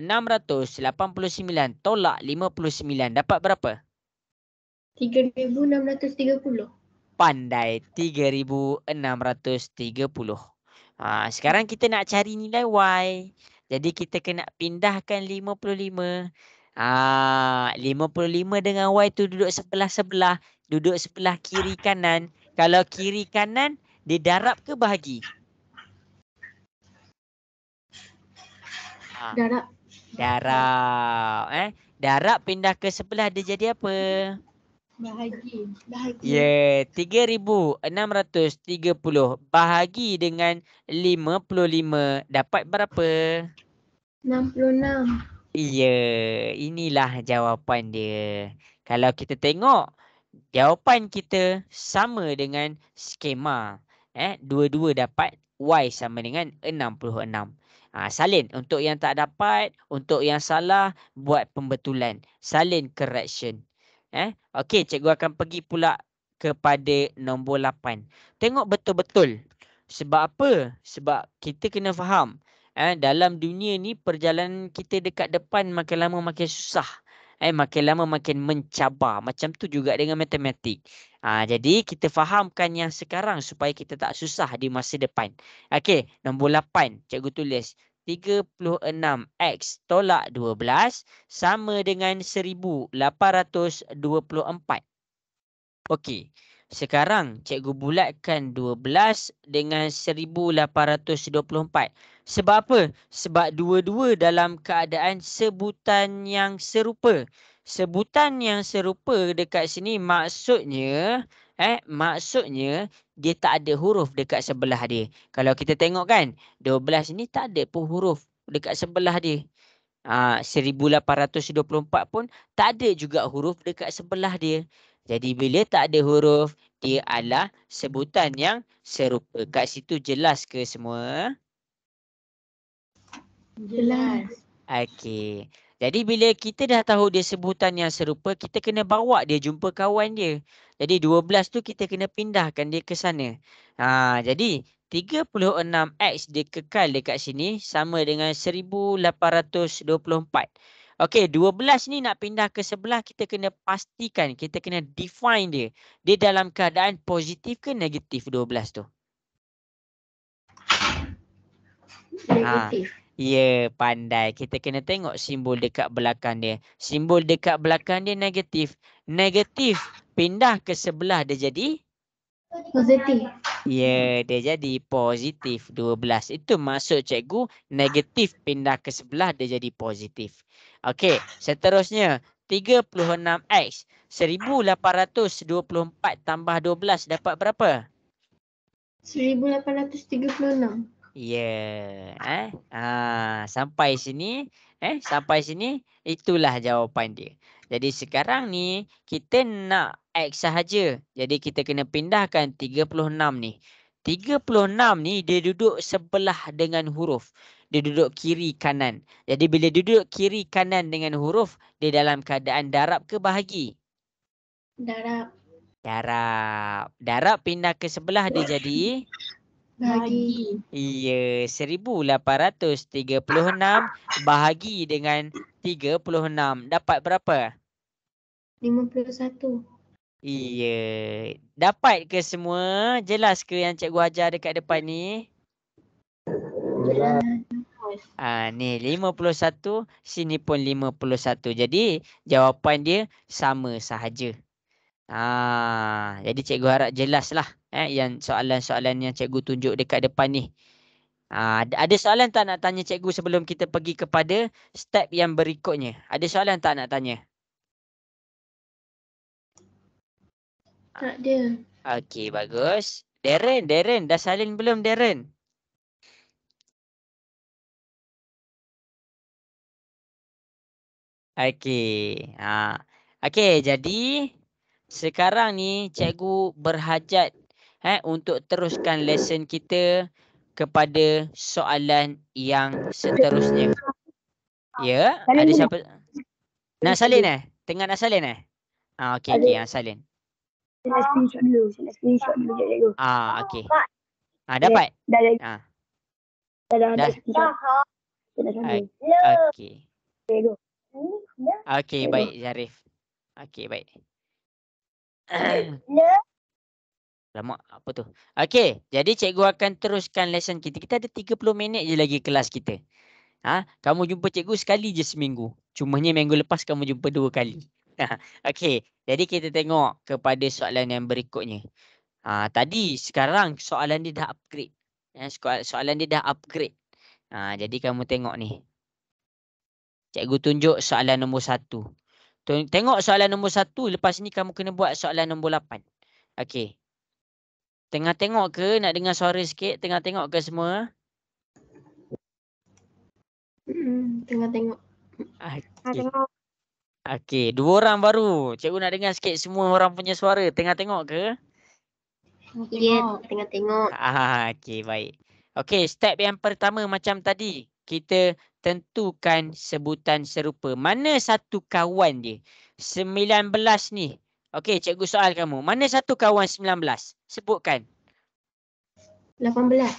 tolak 59. Dapat berapa? 3,630. Pandai. 3,630. Sekarang kita nak cari nilai Y. Jadi kita kena pindahkan 55. 55 dengan Y tu duduk sebelah-sebelah. Duduk sebelah kiri kanan. Kalau kiri kanan, dia darab ke bahagi? Darab. Darab. Darab pindah ke sebelah, dia jadi apa? Bahagi. Ya, 3,630 bahagi dengan 55 dapat berapa? 66. Ya, inilah jawapan dia. Kalau kita tengok, jawapan kita sama dengan skema. Dua-dua dapat Y sama dengan 66. Salin untuk yang tak dapat, untuk yang salah buat pembetulan. Salin correction. Okey, cikgu akan pergi pula kepada nombor 8. Tengok betul-betul. Sebab apa? Sebab kita kena faham. Dalam dunia ni perjalanan kita dekat depan makin lama makin susah. Makin lama makin mencabar. Macam tu juga dengan matematik. Jadi kita fahamkan yang sekarang supaya kita tak susah di masa depan. Okey, nombor 8. Cikgu tulis. 36X tolak 12 sama dengan 1824. Okey. Sekarang cikgu bulatkan 12 dengan 1824. Sebab apa? Sebab dua-dua dalam keadaan sebutan yang serupa. Sebutan yang serupa dekat sini maksudnya dia tak ada huruf dekat sebelah dia. Kalau kita tengok kan, 12 ni tak ada pun huruf dekat sebelah dia. 1824 pun tak ada juga huruf dekat sebelah dia. Jadi bila tak ada huruf, dia adalah sebutan yang serupa. Kat situ jelas ke semua? Jelas. Okey. Jadi bila kita dah tahu dia sebutan yang serupa, kita kena bawa dia jumpa kawan dia. Jadi 12 tu kita kena pindahkan dia ke sana. Jadi 36X dia kekal dekat sini sama dengan 1824. Okey, 12 ni nak pindah ke sebelah, kita kena pastikan, kita kena define dia. Dia dalam keadaan positif ke negatif 12 tu? Negatif. Ya, pandai. Kita kena tengok simbol dekat belakang dia. Simbol dekat belakang dia negatif. Negatif pindah ke sebelah dia jadi? Positif. Ya, dia jadi positif 12. Itu maksud cikgu, negatif pindah ke sebelah dia jadi positif. Okey, seterusnya 36X. 1824 tambah 12 dapat berapa? 1836. Ya, sampai sini, sampai sini itulah jawapan dia. Jadi sekarang ni kita nak X sahaja. Jadi kita kena pindahkan 36 ni. 36 ni dia duduk sebelah dengan huruf. Dia duduk kiri kanan. Jadi bila duduk kiri kanan dengan huruf, dia dalam keadaan darab ke bahagi? Darab. Darab. Darab pindah ke sebelah dia jadi? Bahagi. Iya, 1836 bahagi dengan 36. Dapat berapa? 51. Iya. Dapat ke semua? Jelas ke yang cikgu ajar dekat depan ni? Jelas. Ni 51, sini pun 51. Jadi jawapan dia sama sahaja. Jadi cikgu harap jelas lah yang soalan-soalan yang cikgu tunjuk dekat depan ni. Ada soalan tak nak tanya cikgu sebelum kita pergi kepada step yang berikutnya? Ada soalan tak nak tanya? Tak ada. Okey, bagus. Darren, dah salin belum Darren? Okey. Okey, jadi sekarang ni cikgu berhajat untuk teruskan lesson kita kepada soalan yang seterusnya. Ya, Salin ada ke siapa? Nak salin Tengah nak salin okey, salin. Saya nak screenshot dulu. Cikgu. Okey. Dapat? Dah. Dah. Screenshot. Saya nak salin. Okey. Cikgu. Okey, baik Zarif. Okey, baik. Alamak, apa tu? Okey, jadi cikgu akan teruskan lesson kita. Kita ada 30 minit je lagi kelas kita. Kamu jumpa cikgu sekali je seminggu. Cumanya minggu lepas kamu jumpa 2 kali. Okey, jadi kita tengok kepada soalan yang berikutnya. Tadi sekarang soalan dia dah upgrade. Soalan dia dah upgrade. Jadi kamu tengok ni. Cikgu tunjuk soalan nombor 1. Tengok soalan nombor 1, lepas ni kamu kena buat soalan nombor 8. Okey. Tengah tengok ke? Nak dengar suara sikit? Tengah tengok ke semua? Tengah tengok. Okey. Okey, 2 orang baru. Cikgu nak dengar sikit semua orang punya suara. Tengah tengok ke? Ya, tengah tengok. Okey, baik. Okey, step yang pertama macam tadi. Kita tentukan sebutan serupa. Mana satu kawan dia? 19 ni. Okey, cikgu soal kamu. Mana satu kawan 19? Sebutkan. 18.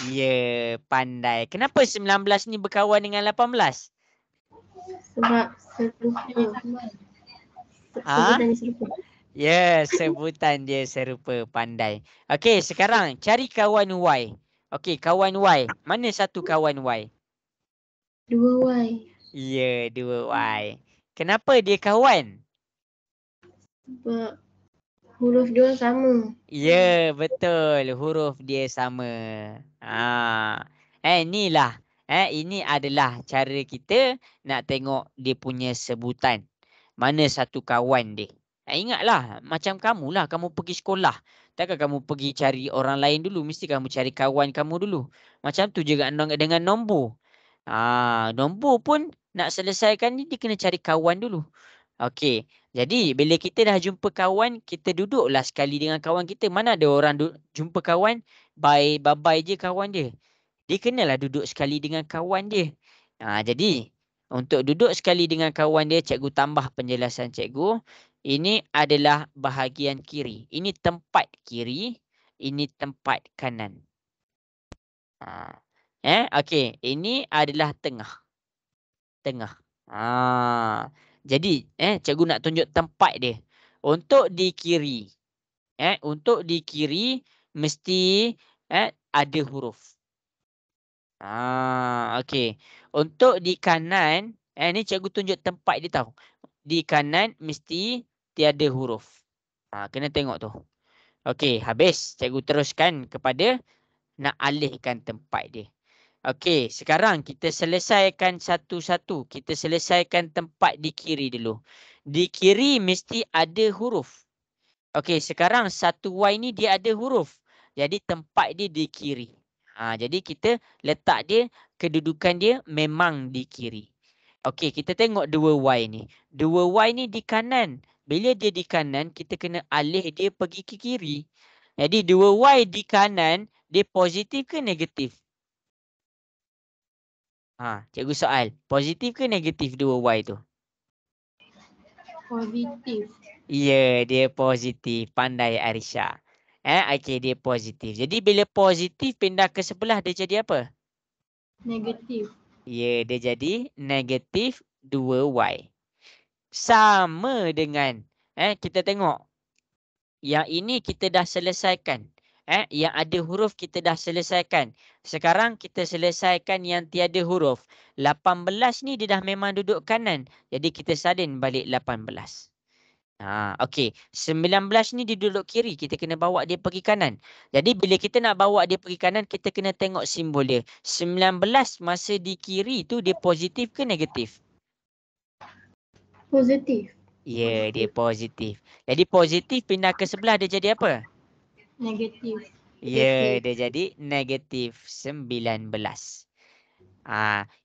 Ya, pandai. Kenapa 19 ni berkawan dengan 18? Sebab serupa. Sebutan dia serupa. Ya, sebutan dia serupa. Pandai. Okey, sekarang cari kawan Y. Okey, kawan Y. Mana satu kawan Y? 2Y. Ya, 2Y. Kenapa dia kawan? Sebab huruf dia orang sama. Ya, betul. Huruf dia sama. Inilah. Ini adalah cara kita nak tengok dia punya sebutan. Mana satu kawan dia. Ingatlah, macam kamulah. Kamu pergi sekolah. Takkan kamu pergi cari orang lain dulu. Mesti kamu cari kawan kamu dulu. Macam tu juga dengan nombor. Nombor pun nak selesaikan ni, dia kena cari kawan dulu. Okey. Jadi, bila kita dah jumpa kawan, kita duduklah sekali dengan kawan kita. Mana ada orang jumpa kawan, bye-bye je kawan dia. Dia kenalah duduk sekali dengan kawan dia. Jadi, untuk duduk sekali dengan kawan dia, cikgu tambah penjelasan cikgu. Ini adalah bahagian kiri. Ini tempat kiri. Ini tempat kanan. Okey. Ini adalah tengah. Tengah. Jadi, cikgu nak tunjuk tempat dia. Untuk di kiri. Untuk di kiri, mesti ada huruf. Okey. Untuk di kanan, ni cikgu tunjuk tempat dia tahu. Di kanan, mesti tiada huruf. Kena tengok tu. Okey, habis. Cikgu teruskan kepada nak alihkan tempat dia. Okey, sekarang kita selesaikan satu-satu. Kita selesaikan tempat di kiri dulu. Di kiri mesti ada huruf. Okey, sekarang satu Y ni dia ada huruf. Jadi tempat dia di kiri. Jadi kita letak dia, kedudukan dia memang di kiri. Okey, kita tengok 2Y ni. 2Y ni di kanan. Bila dia di kanan, kita kena alih dia pergi ke kiri. Jadi 2Y di kanan, dia positif ke negatif? Cikgu soal. Positif ke negatif 2Y tu? Positif. Ya, dia positif. Pandai Arisha. Okey, dia positif. Jadi bila positif pindah ke sebelah, dia jadi apa? Negatif. Ya, dia jadi negatif 2Y. Sama dengan, kita tengok. Yang ini kita dah selesaikan. Yang ada huruf kita dah selesaikan. Sekarang kita selesaikan yang tiada huruf. 18 ni dia dah memang duduk kanan. Jadi kita salin balik 18. Okey. 19 ni dia duduk kiri. Kita kena bawa dia pergi kanan. Jadi bila kita nak bawa dia pergi kanan, kita kena tengok simbol dia. 19 masa di kiri tu dia positif ke negatif? Positif. Ya, dia positif. Jadi positif pindah ke sebelah dia jadi apa? Negatif. Ya, dia jadi negatif 19.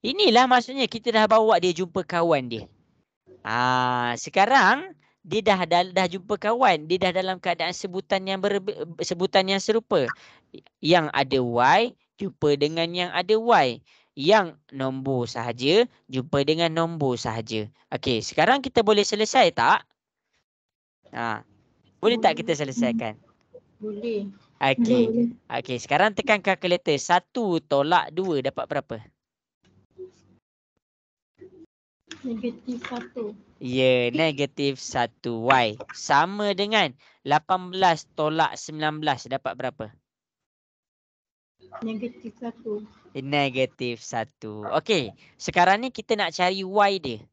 Inilah maksudnya kita dah bawa dia jumpa kawan dia. Sekarang dia dah jumpa kawan. Dia dah dalam keadaan sebutan yang serupa. Yang ada Y jumpa dengan yang ada Y. Yang nombor sahaja jumpa dengan nombor sahaja. Okey, sekarang kita boleh selesai tak? Boleh tak kita selesaikan? Boleh. Okey. Okey, sekarang tekan kalkulator. 1 tolak 2 dapat berapa? 5. Negatif 1. Ya, negatif 1y. Sama dengan 18 tolak 19. Dapat berapa? Negatif 1. Negatif 1. Okey. Sekarang ni kita nak cari y dia.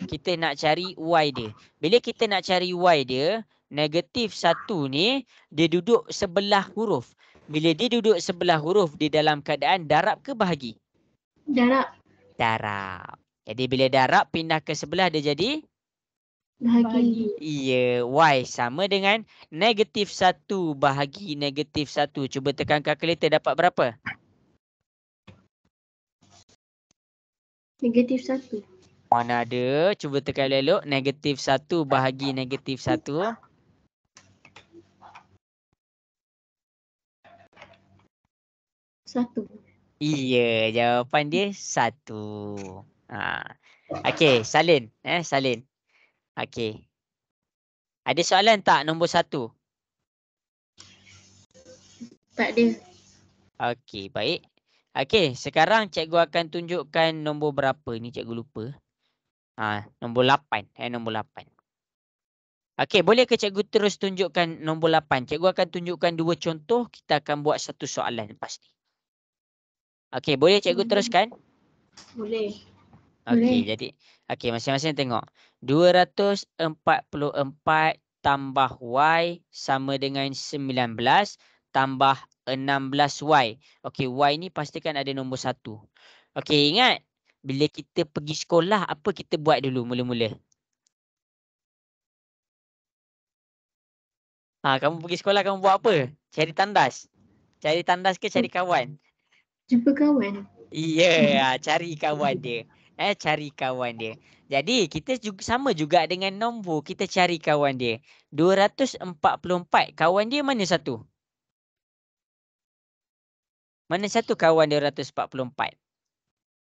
Kita nak cari y dia. Bila kita nak cari y dia, negatif 1 ni, dia duduk sebelah huruf. Bila dia duduk sebelah huruf, di dalam keadaan darab ke bahagi? Darab. Darab. Jadi bila darab, pindah ke sebelah, dia jadi? Bahagi. Ya, y sama dengan negatif 1 bahagi negatif 1. Cuba tekan kalkulator, dapat berapa? Negatif 1. Mana ada? Cuba tekan elok. Negatif 1 bahagi negatif 1. 1. Iya, jawapan dia 1. Okey, salin. Salin. Okey. Ada soalan tak nombor 1? Tak ada. Okey, baik. Okey, sekarang cikgu akan tunjukkan nombor berapa ni, cikgu lupa. Nombor 8. Nombor 8. Okey, boleh ke cikgu terus tunjukkan nombor 8? Cikgu akan tunjukkan 2 contoh, kita akan buat satu soalan lepas ni. Okey, boleh cikgu teruskan? Boleh. Okey, Boleh. jadi masing-masing tengok. 244 tambah y sama dengan 19 tambah 16y. Okey, y ni pastikan ada nombor 1. Okey, ingat bila kita pergi sekolah, apa kita buat dulu mula-mula? Kamu pergi sekolah, kamu buat apa? Cari tandas. Cari tandas ke cari kawan? Jumpa kawan. Ya, cari kawan dia. Cari kawan dia. Jadi, kita juga sama juga dengan nombor. Kita cari kawan dia. 244. Kawan dia mana satu? Mana satu kawan 244?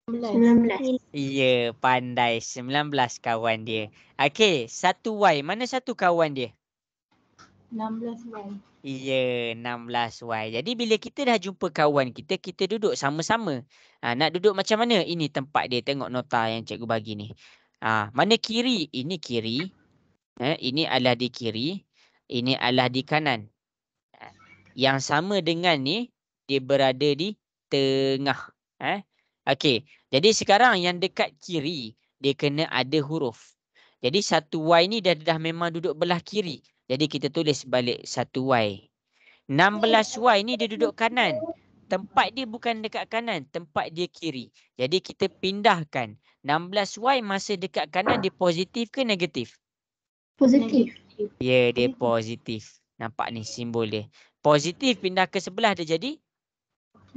19. Ya, pandai. 19 kawan dia. Okey, 1y. Mana satu kawan dia? 16Y. Ya, 16y. Jadi bila kita dah jumpa kawan kita, kita duduk sama-sama. Nak duduk macam mana? Ini tempat dia. Tengok nota yang cikgu bagi ni. Mana kiri? Ini kiri. Ini adalah di kiri. Ini adalah di kanan. Yang sama dengan ni, dia berada di tengah. Okey. Jadi sekarang yang dekat kiri, dia kena ada huruf. Jadi 1y ni dah memang duduk belah kiri. Jadi kita tulis balik 1y. 16y ni dia duduk kanan. Tempat dia bukan dekat kanan. Tempat dia kiri. Jadi kita pindahkan. 16y masa dekat kanan, dia positif ke negatif? Positif. Ya, dia positif. Nampak ni simbol dia. Positif pindah ke sebelah, dia jadi?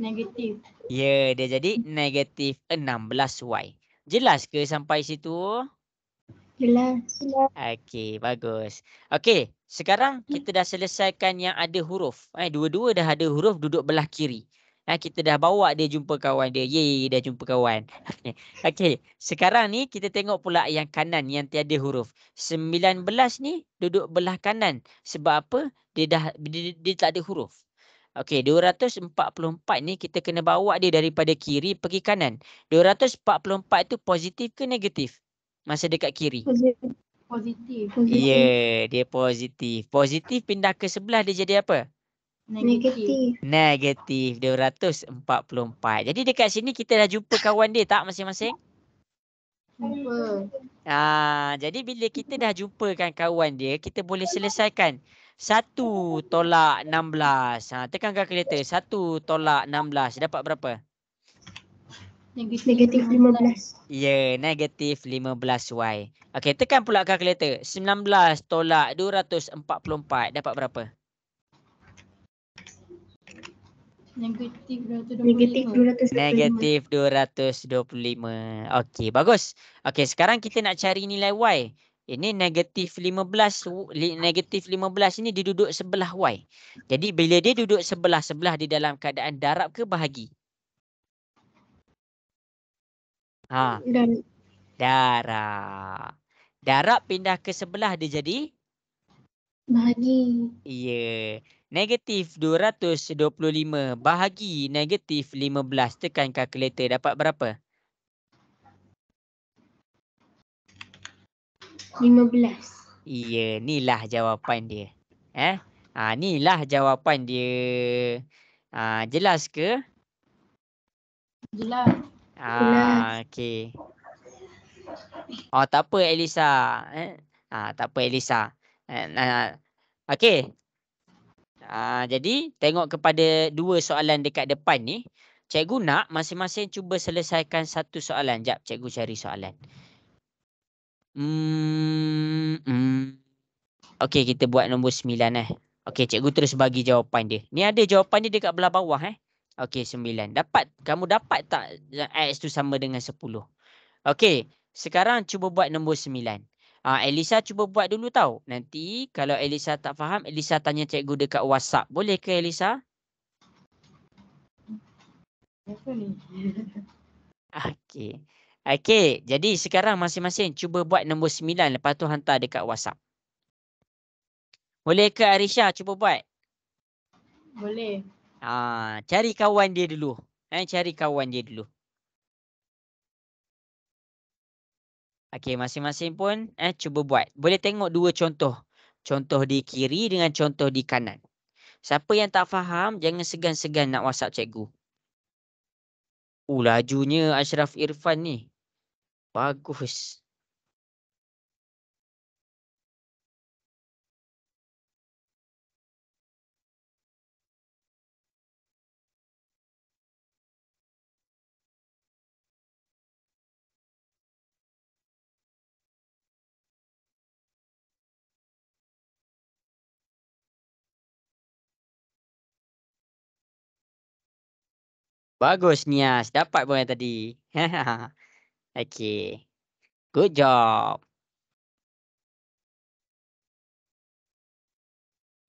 Negatif. Ya, dia jadi negatif 16y. Jelas ke sampai situ? Jelas. Okey, bagus. Okey, sekarang kita dah selesaikan yang ada huruf. Dua-dua dah ada huruf, duduk belah kiri. Kita dah bawa dia jumpa kawan dia. Yeay, dah jumpa kawan. Okey, sekarang ni kita tengok pula yang kanan yang tiada huruf. 19 ni duduk belah kanan. Sebab apa? Dia tak ada huruf. Okey, 244 ni kita kena bawa dia daripada kiri pergi kanan. 244 tu positif ke negatif? Masa dekat kiri. Positif. Ya, dia positif. Positif pindah ke sebelah, dia jadi apa? Negatif. Negatif 244. Jadi dekat sini kita dah jumpa kawan dia tak masing-masing? Jumpa. Jadi bila kita dah jumpakan kawan dia, kita boleh selesaikan. 1 tolak 16. Tekan kalkulator. 1 tolak 16. Dapat berapa? Negatif 15. Ya, negatif 15y. Okey, tekan pula kalkulator. 19 tolak 244. Dapat berapa? Negatif 225. Negatif 225. Negatif 225. Okey, bagus. Okey, sekarang kita nak cari nilai y. Ini negatif 15. Negatif 15 ini dia duduk sebelah y. Jadi bila dia duduk sebelah-sebelah di dalam keadaan darab ke bahagi? Dan Darab. Darab pindah ke sebelah, dia jadi? bahagi. Ya. Negatif 225 bahagi negatif 15. Tekan kalkulator. Dapat berapa? 15. Ya, inilah jawapan dia. Inilah jawapan dia. Jelas ke? Jelas. Jelas. Okey. Oh, tak apa Elisa. Tak apa Elisa. Okey. Jadi tengok kepada dua soalan dekat depan ni. Cikgu nak masing-masing cuba selesaikan satu soalan. Jap, cikgu cari soalan. Okey, kita buat nombor 9 Okey, cikgu terus bagi jawapan dia. Ni ada jawapan dia dekat belah bawah Okey, 9. Kamu dapat tak X tu sama dengan 10? Okey, sekarang cuba buat nombor 9. Elisa cuba buat dulu tau. Nanti kalau Elisa tak faham, Elisa tanya cikgu dekat WhatsApp. Boleh ke Elisa? Apa ni? Okey. Okey, jadi sekarang masing-masing cuba buat nombor 9 lepas tu hantar dekat WhatsApp. Boleh ke Arisha cuba buat? Boleh. Cari kawan dia dulu. Cari kawan dia dulu. Okey, masing-masing pun cuba buat. Boleh tengok dua contoh. Contoh di kiri dengan contoh di kanan. Siapa yang tak faham, jangan segan-segan nak WhatsApp cikgu. Lajunya Ashraf Irfan ni. Bagus. Bagus Nias. Dapat pun yang tadi. Okey. Good job.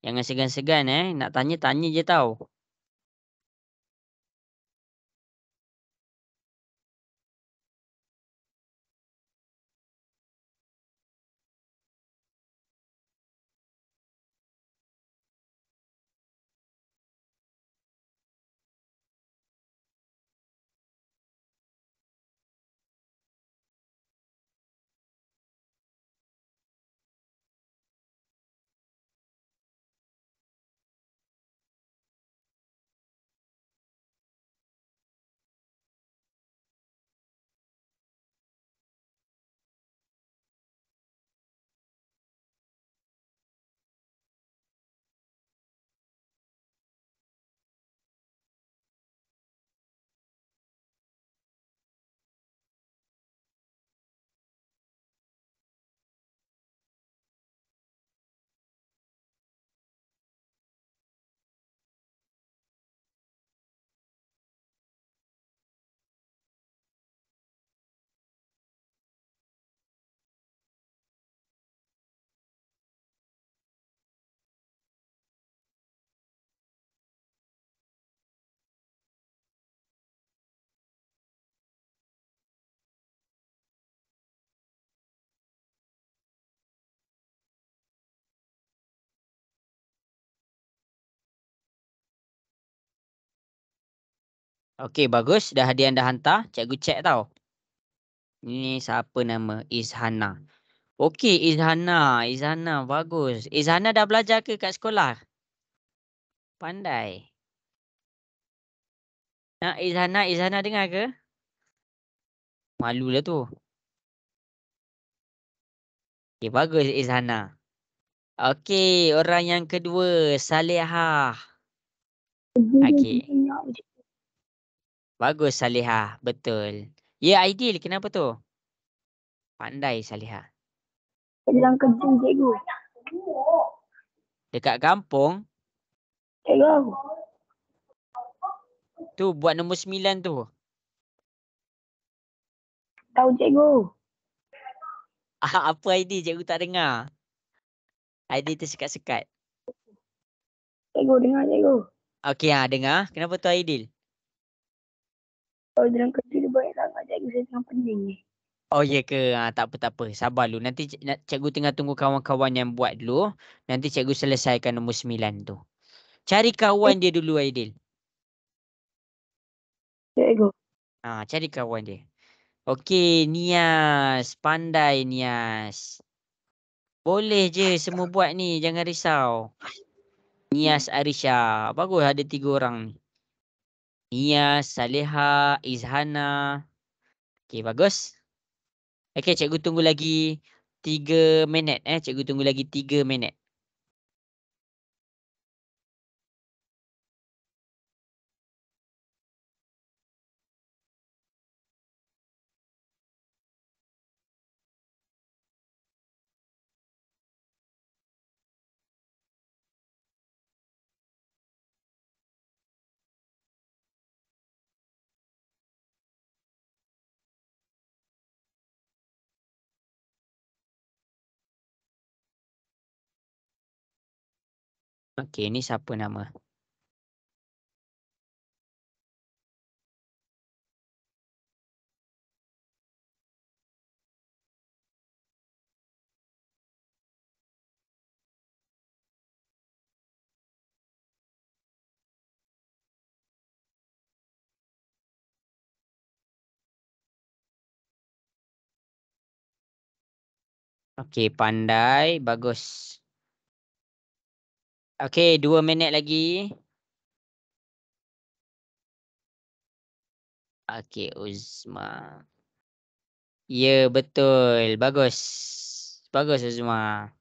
Jangan segan-segan nak tanya-tanya je tau. Okey, bagus. Dah ada yang dah hantar. Cikgu check tau. Ini siapa nama? Izhana. Okey, Izhana. Izhana, bagus. Izhana dah belajar ke kat sekolah? Pandai. Izhana dengar ke? Malulah tu. Okey, bagus Izhana. Okey, orang yang kedua, Salihah. Okey. Bagus Salihah, betul. Ya, Aidil, kenapa tu? Pandai Salihah. Dalam kerja cikgu. Dekat kampung, Cikgu. tu buat nombor 9 tu. Tahu cikgu. Apa Aidil? Cikgu tak dengar. Aidil tersekat-sekat. Cikgu dengar cikgu. Okey, dengar. Kenapa tu Aidil? Kalau dalam kerja dia banyak sangat cikgu, saya tengah pening ni. Oh ya ke? Tak apa, tak apa. Sabar dulu. Nanti cikgu tengah tunggu kawan-kawan yang buat dulu. Nanti cikgu selesaikan nombor 9 tu. Cari kawan dia dulu Aidil. Cikgu. Cari kawan dia. Okey, Nias. Pandai Nias. Boleh je semua buat ni. Jangan risau. Nias Arisha. Bagus ada 3 orang ni. Nias, Saleha, Izhana. Okey, bagus. Okey, cikgu tunggu lagi 3 minit. Cikgu tunggu lagi 3 minit. Okey, ni siapa nama? Okey, pandai. Bagus. Okey, 2 minit lagi. Okey, Uzma. Ya, betul. Bagus. Bagus, Uzma.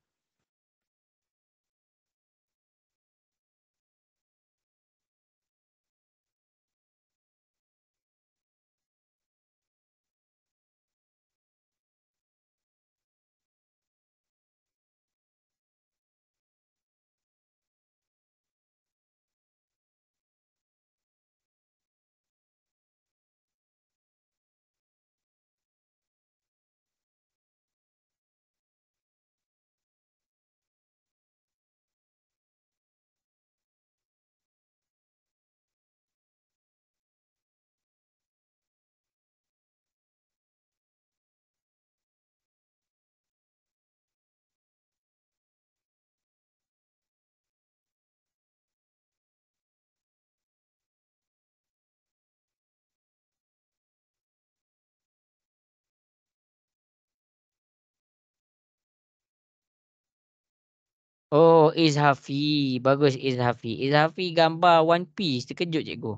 Oh, Izhafi. Bagus, Izhafi. Izhafi gambar One Piece. Terkejut, cikgu.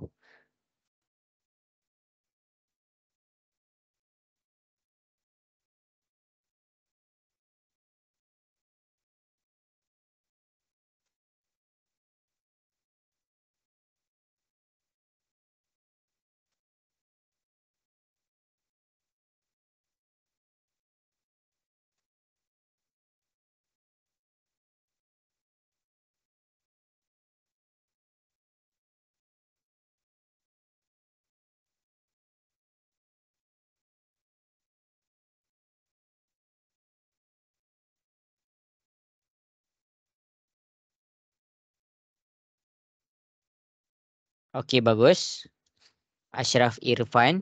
Okey, bagus. Ashraf Irfan.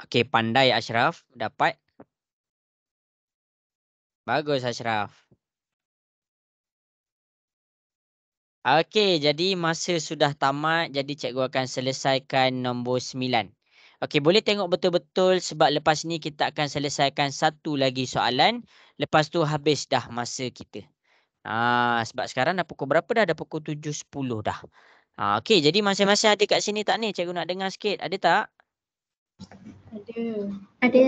Okey, pandai Ashraf. Dapat. Bagus, Ashraf. Okey, jadi masa sudah tamat. Jadi cikgu akan selesaikan nombor 9. Okey, boleh tengok betul-betul sebab lepas ni kita akan selesaikan satu lagi soalan. Lepas tu habis dah masa kita. Sebab sekarang dah pukul berapa dah? Dah pukul 7.10 dah. Okey, jadi masing-masing ada kat sini tak ni? Cikgu nak dengar sikit. Ada tak? Ada. Ada.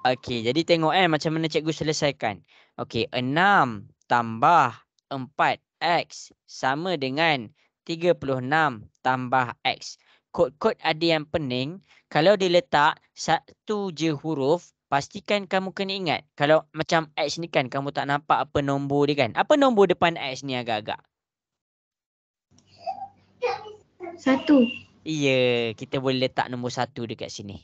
Okey, jadi tengok macam mana cikgu selesaikan. Okey, 6 tambah 4x sama dengan 36 tambah x. Kod-kod ada yang pening. Kalau diletak satu je huruf, pastikan kamu kena ingat. Kalau macam x ni kan, kamu tak nampak apa nombor dia kan. Apa nombor depan x ni agak-agak? 1. Ya, kita boleh letak nombor 1 dekat sini.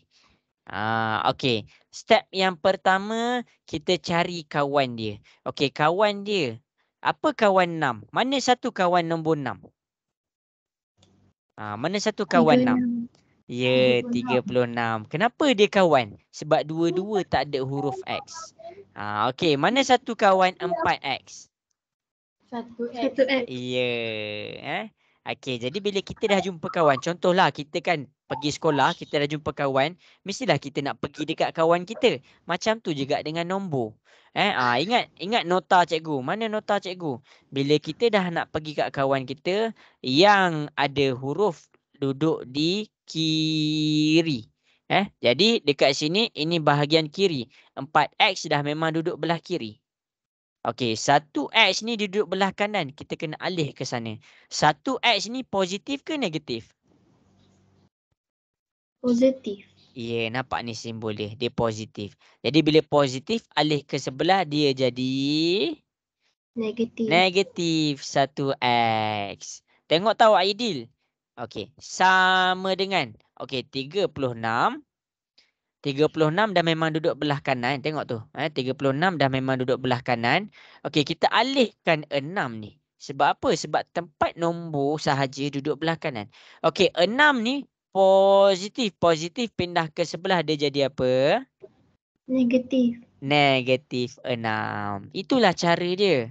Okey. Step yang pertama, kita cari kawan dia. Okey, kawan dia. Apa kawan 6? Mana satu kawan nombor 6? Mana satu kawan 6? 36. Ya, 36. Kenapa dia kawan? Sebab dua-dua tak ada huruf X. Okey, mana satu kawan 4X? 1x. 1x. Ya. Okey, jadi bila kita dah jumpa kawan, contohlah kita kan pergi sekolah, kita dah jumpa kawan, mestilah kita nak pergi dekat kawan kita. Macam tu juga dengan nombor. Ingat nota cikgu. Mana nota cikgu? Bila kita dah nak pergi kat kawan kita yang ada huruf duduk di kiri. Jadi dekat sini ini bahagian kiri. 4X dah memang duduk belah kiri. Okey, 1X ni duduk belah kanan. Kita kena alih ke sana. 1X ni positif ke negatif? Positif. Ya, nampak ni simbol dia. Dia positif. Jadi bila positif, alih ke sebelah dia jadi Negatif. negatif 1X. Tengok tahu Aidil. Okey, sama dengan. Okey, 36. 36 dah memang duduk belah kanan. Tengok tu. 36 dah memang duduk belah kanan. Okey, kita alihkan 6 ni. Sebab apa? Sebab tempat nombor sahaja duduk belah kanan. Okey, 6 ni positif. Positif pindah ke sebelah dia jadi apa? Negatif. Negatif 6. Itulah cara dia.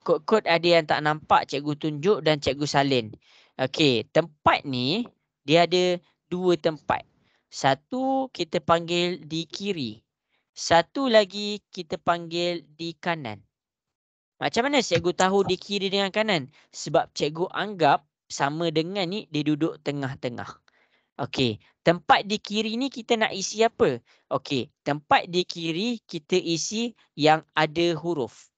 Kod-kod ada yang tak nampak cikgu tunjuk dan cikgu salin. Okey, tempat ni dia ada 2 tempat. Satu kita panggil di kiri. Satu lagi kita panggil di kanan. Macam mana cikgu tahu di kiri dengan kanan? Sebab cikgu anggap sama dengan ni dia duduk tengah-tengah. Okey, tempat di kiri ni kita nak isi apa? Okey, tempat di kiri kita isi yang ada huruf.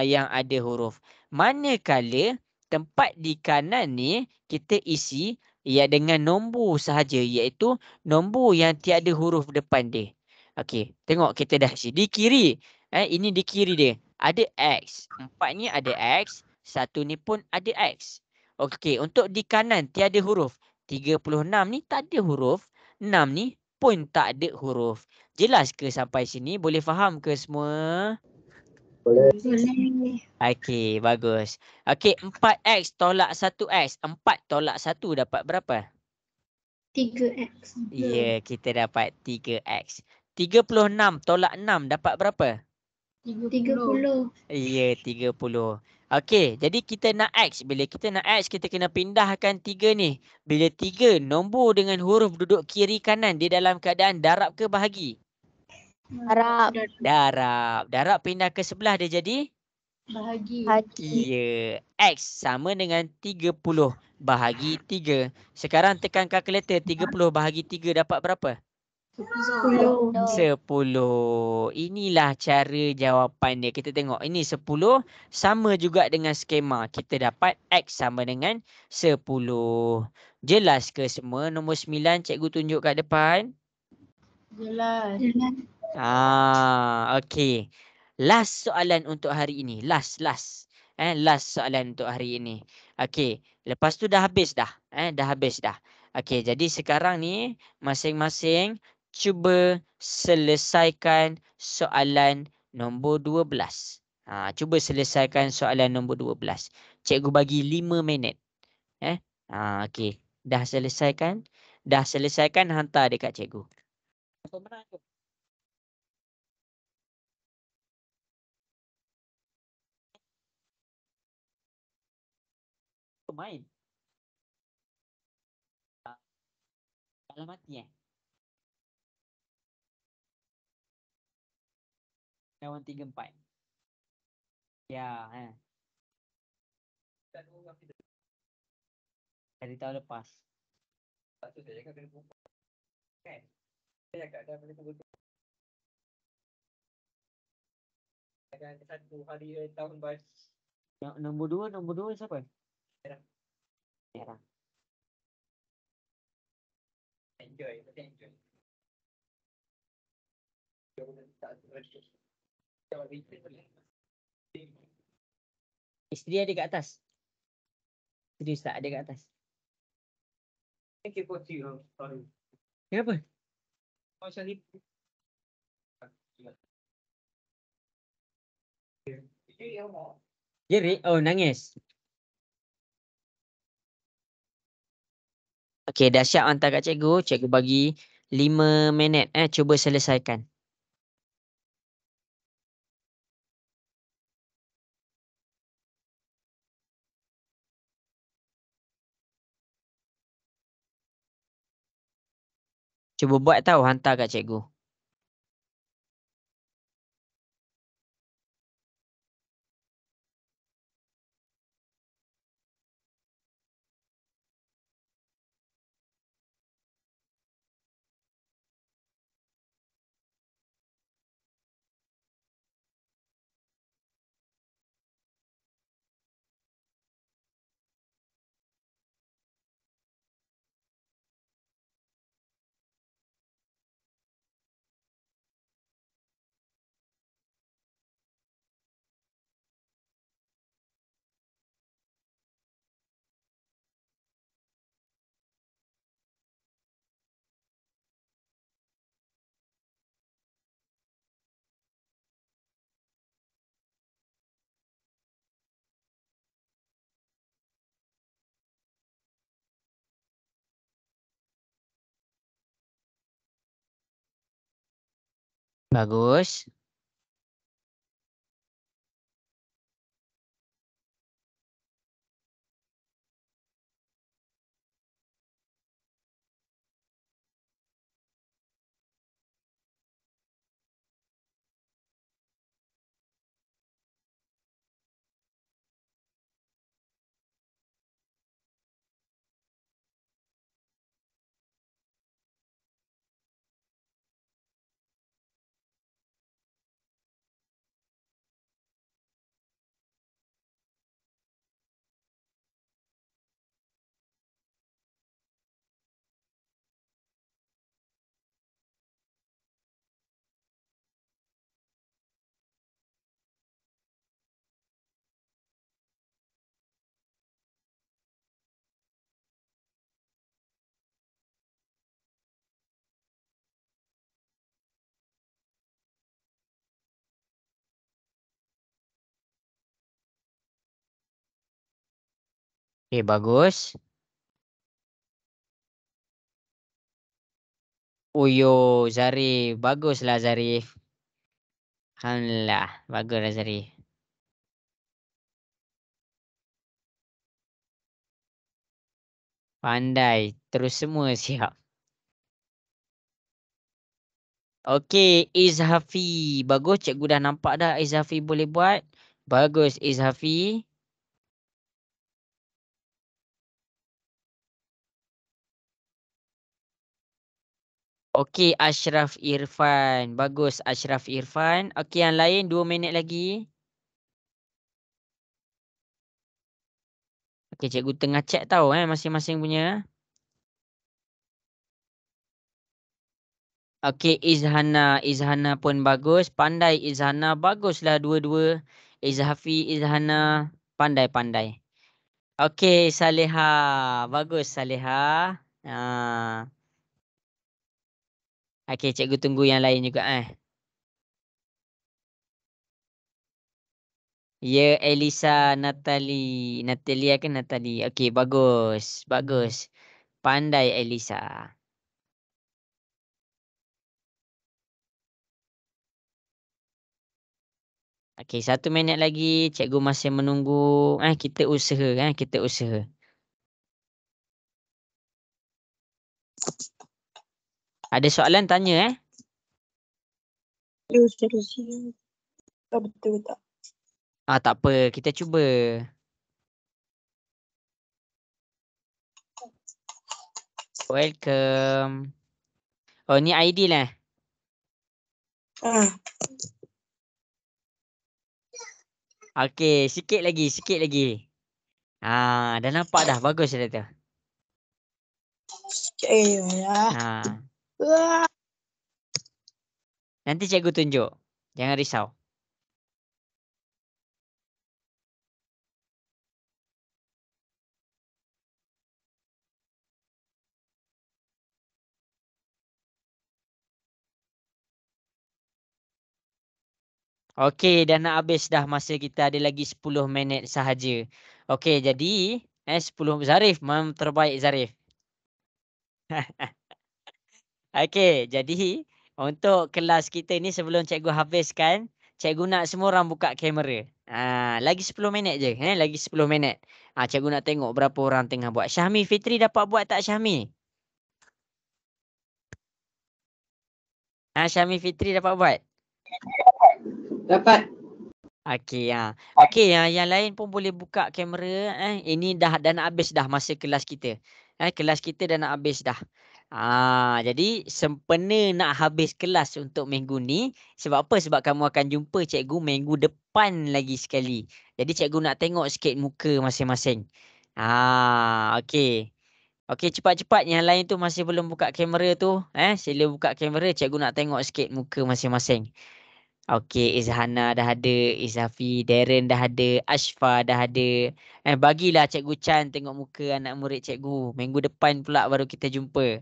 Yang ada huruf. Manakala tempat di kanan ni kita isi ya dengan nombor sahaja, iaitu nombor yang tiada huruf depan dia. Okey, tengok kita dah isi di kiri. Ini di kiri dia. Ada X. 4 ni ada X, 1 ni pun ada X. Okey, untuk di kanan tiada huruf. 36 ni tak ada huruf. 6 ni pun tak ada huruf. Jelas ke sampai sini? Boleh faham ke semua? Boleh. Okey, bagus. Okey, 4X tolak 1X. 4 tolak 1 dapat berapa? 3X. Ya, kita dapat 3X. 36 tolak 6 dapat berapa? 30. Ya, 30. Okey, jadi kita nak X. Bila kita nak X, kita kena pindahkan 3 ni. Bila 3 nombor dengan huruf duduk kiri kanan, dia dalam keadaan darab ke bahagi? Harap. Darab. Darab pindah ke sebelah dia jadi? Bahagi. Ya. X sama dengan 30 bahagi 3. Sekarang tekan kalkulator. 30 bahagi 3 dapat berapa? 10. 10. Inilah cara jawapan dia. Kita tengok. Ini 10 sama juga dengan skema. Kita dapat X sama dengan 10. Jelas ke semua? Nombor 9 cikgu tunjuk kat depan. Jelas. Okey. Last soalan untuk hari ini. Last soalan untuk hari ini. Okey. Lepas tu dah habis dah. Dah habis dah. Okey. Jadi sekarang ni masing-masing cuba selesaikan soalan nombor 12. Cuba selesaikan soalan nombor 12. Cikgu bagi 5 minit. Okey. Dah selesaikan? Dah selesaikan, hantar dekat cikgu. Apa menang tu? Main. Kalau mati kawan 3-4. Ya, dari tahun lepas. Tak tu saya cakap kena buka. Kan? Saya cakap dah boleh tunggu. Ada satu hari tahun baru. Yang nombor 2 siapa? Merah. Enjoy. Isteri ada kat atas. Isteri tak ada kat atas. Kenapa? Jerit? Oh, nangis. Okey, dah siap hantar kat cikgu. Cikgu bagi 5 minit. Cuba selesaikan. Cuba buat tahu, hantar kat cikgu. Bagus. Okay, bagus. Uyo, Zarif. Baguslah Zarif. Alhamdulillah. Baguslah Zarif. Pandai. Terus semua siap. Okey, Izhafi. Bagus, cikgu dah nampak dah Izhafi boleh buat. Bagus, Izhafi. Okey, Ashraf Irfan. Bagus, Ashraf Irfan. Okey, yang lain 2 minit lagi. Okey, cikgu tengah check tahu masing-masing punya. Okey, Izhana. Izhana pun bagus. Pandai Izhana. Baguslah dua-dua. Izhafi, Izhana. Pandai-pandai. Okey, Saleha. Bagus, Saleha. Okey, cikgu tunggu yang lain juga Ya, Elisa, Natalie. Natalia ke Natalie? Okey, bagus. Bagus. Pandai Elisa. Okey, 1 minit lagi. Cikgu masih menunggu. Kita usaha. Kita usaha. Ada soalan tanya Terus. Betul tak? Tak apa. Kita cuba. Welcome. Oh, ni ID lah. Okey, sikit lagi. Sikit lagi. Dah nampak dah. Bagus dah tu. Nanti cikgu tunjuk. Jangan risau. Okey, dah nak habis dah masa kita. Ada lagi 10 minit sahaja. Okey, jadi 10 Zarif. Terbaik Zarif. Okey, jadi untuk kelas kita ni sebelum cikgu habiskan, cikgu nak semua orang buka kamera. Lagi 10 minit je. Lagi 10 minit. Cikgu nak tengok berapa orang tengah buat. Syahmi Fitri dapat buat tak Syahmi? Syami Fitri dapat buat? Dapat. Okey, Okey, yang lain pun boleh buka kamera. Ini dah nak habis dah masa kelas kita. Kelas kita dah nak habis dah. Jadi sempena nak habis kelas untuk minggu ni. Sebab apa? Sebab kamu akan jumpa cikgu minggu depan lagi sekali. Jadi cikgu nak tengok sikit muka masing-masing. Okey. Okey, cepat-cepat yang lain tu masih belum buka kamera tu. Sila buka kamera, cikgu nak tengok sikit muka masing-masing. Okey, Izhana dah ada, Izafi, Darren dah ada, Ashfa dah ada. Bagilah Cikgu Chan tengok muka anak murid cikgu. Minggu depan pula baru kita jumpa.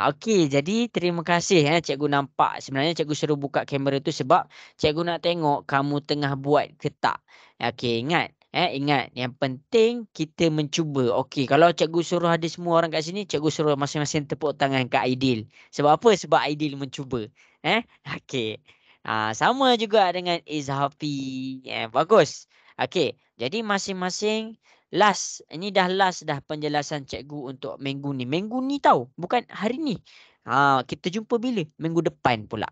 Okey, jadi terima kasih cikgu nampak. Sebenarnya cikgu suruh buka kamera tu sebab cikgu nak tengok kamu tengah buat ke tak. Okey, ingat. Ingat, yang penting kita mencuba. Okey, kalau cikgu suruh ada semua orang kat sini, cikgu suruh masing-masing tepuk tangan ke Aidil. Sebab apa? Sebab Aidil mencuba. Okey. Sama juga dengan Izhafi. Bagus. Okey, jadi masing-masing last. Ini dah last dah penjelasan cikgu untuk minggu ni. Minggu ni tahu, bukan hari ni. Kita jumpa bila? Minggu depan pula.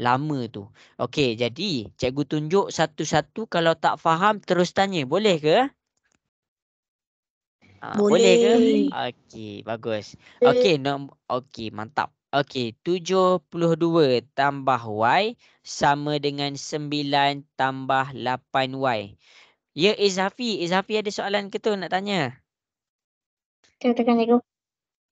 Lama tu. Okey, jadi cikgu tunjuk satu-satu. Kalau tak faham terus tanya. Boleh ke? Boleh ke? Okey, bagus. Okey, okey, mantap. Okey, 72 tambah Y sama dengan 9 tambah 8Y. Ya, Izhafi. Izhafi ada soalan ke tu nak tanya? Tekan cikgu.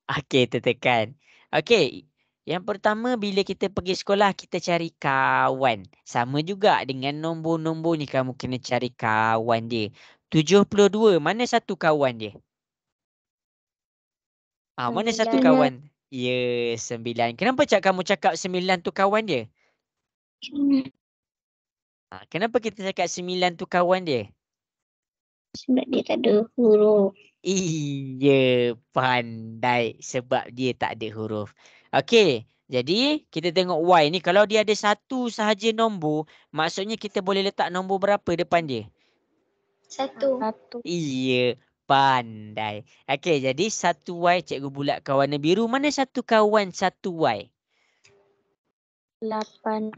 Okey, tertekan. Okey, yang pertama bila kita pergi sekolah, kita cari kawan. Sama juga dengan nombor-nombor ni, kamu kena cari kawan dia. 72, mana satu kawan dia? Mana satu 9. kawan? Ya, 9. Kenapa kamu cakap 9 tu kawan dia? Kenapa kita cakap 9 tu kawan dia? Sebab dia tak ada huruf. Iya, pandai. Sebab dia tak ada huruf. Okey, jadi kita tengok Y ni. Kalau dia ada satu sahaja nombor, maksudnya kita boleh letak nombor berapa depan dia? 1. Iya, pandai. Okey, jadi 1Y cikgu bulatkan warna biru. Mana satu kawan 1Y? 8.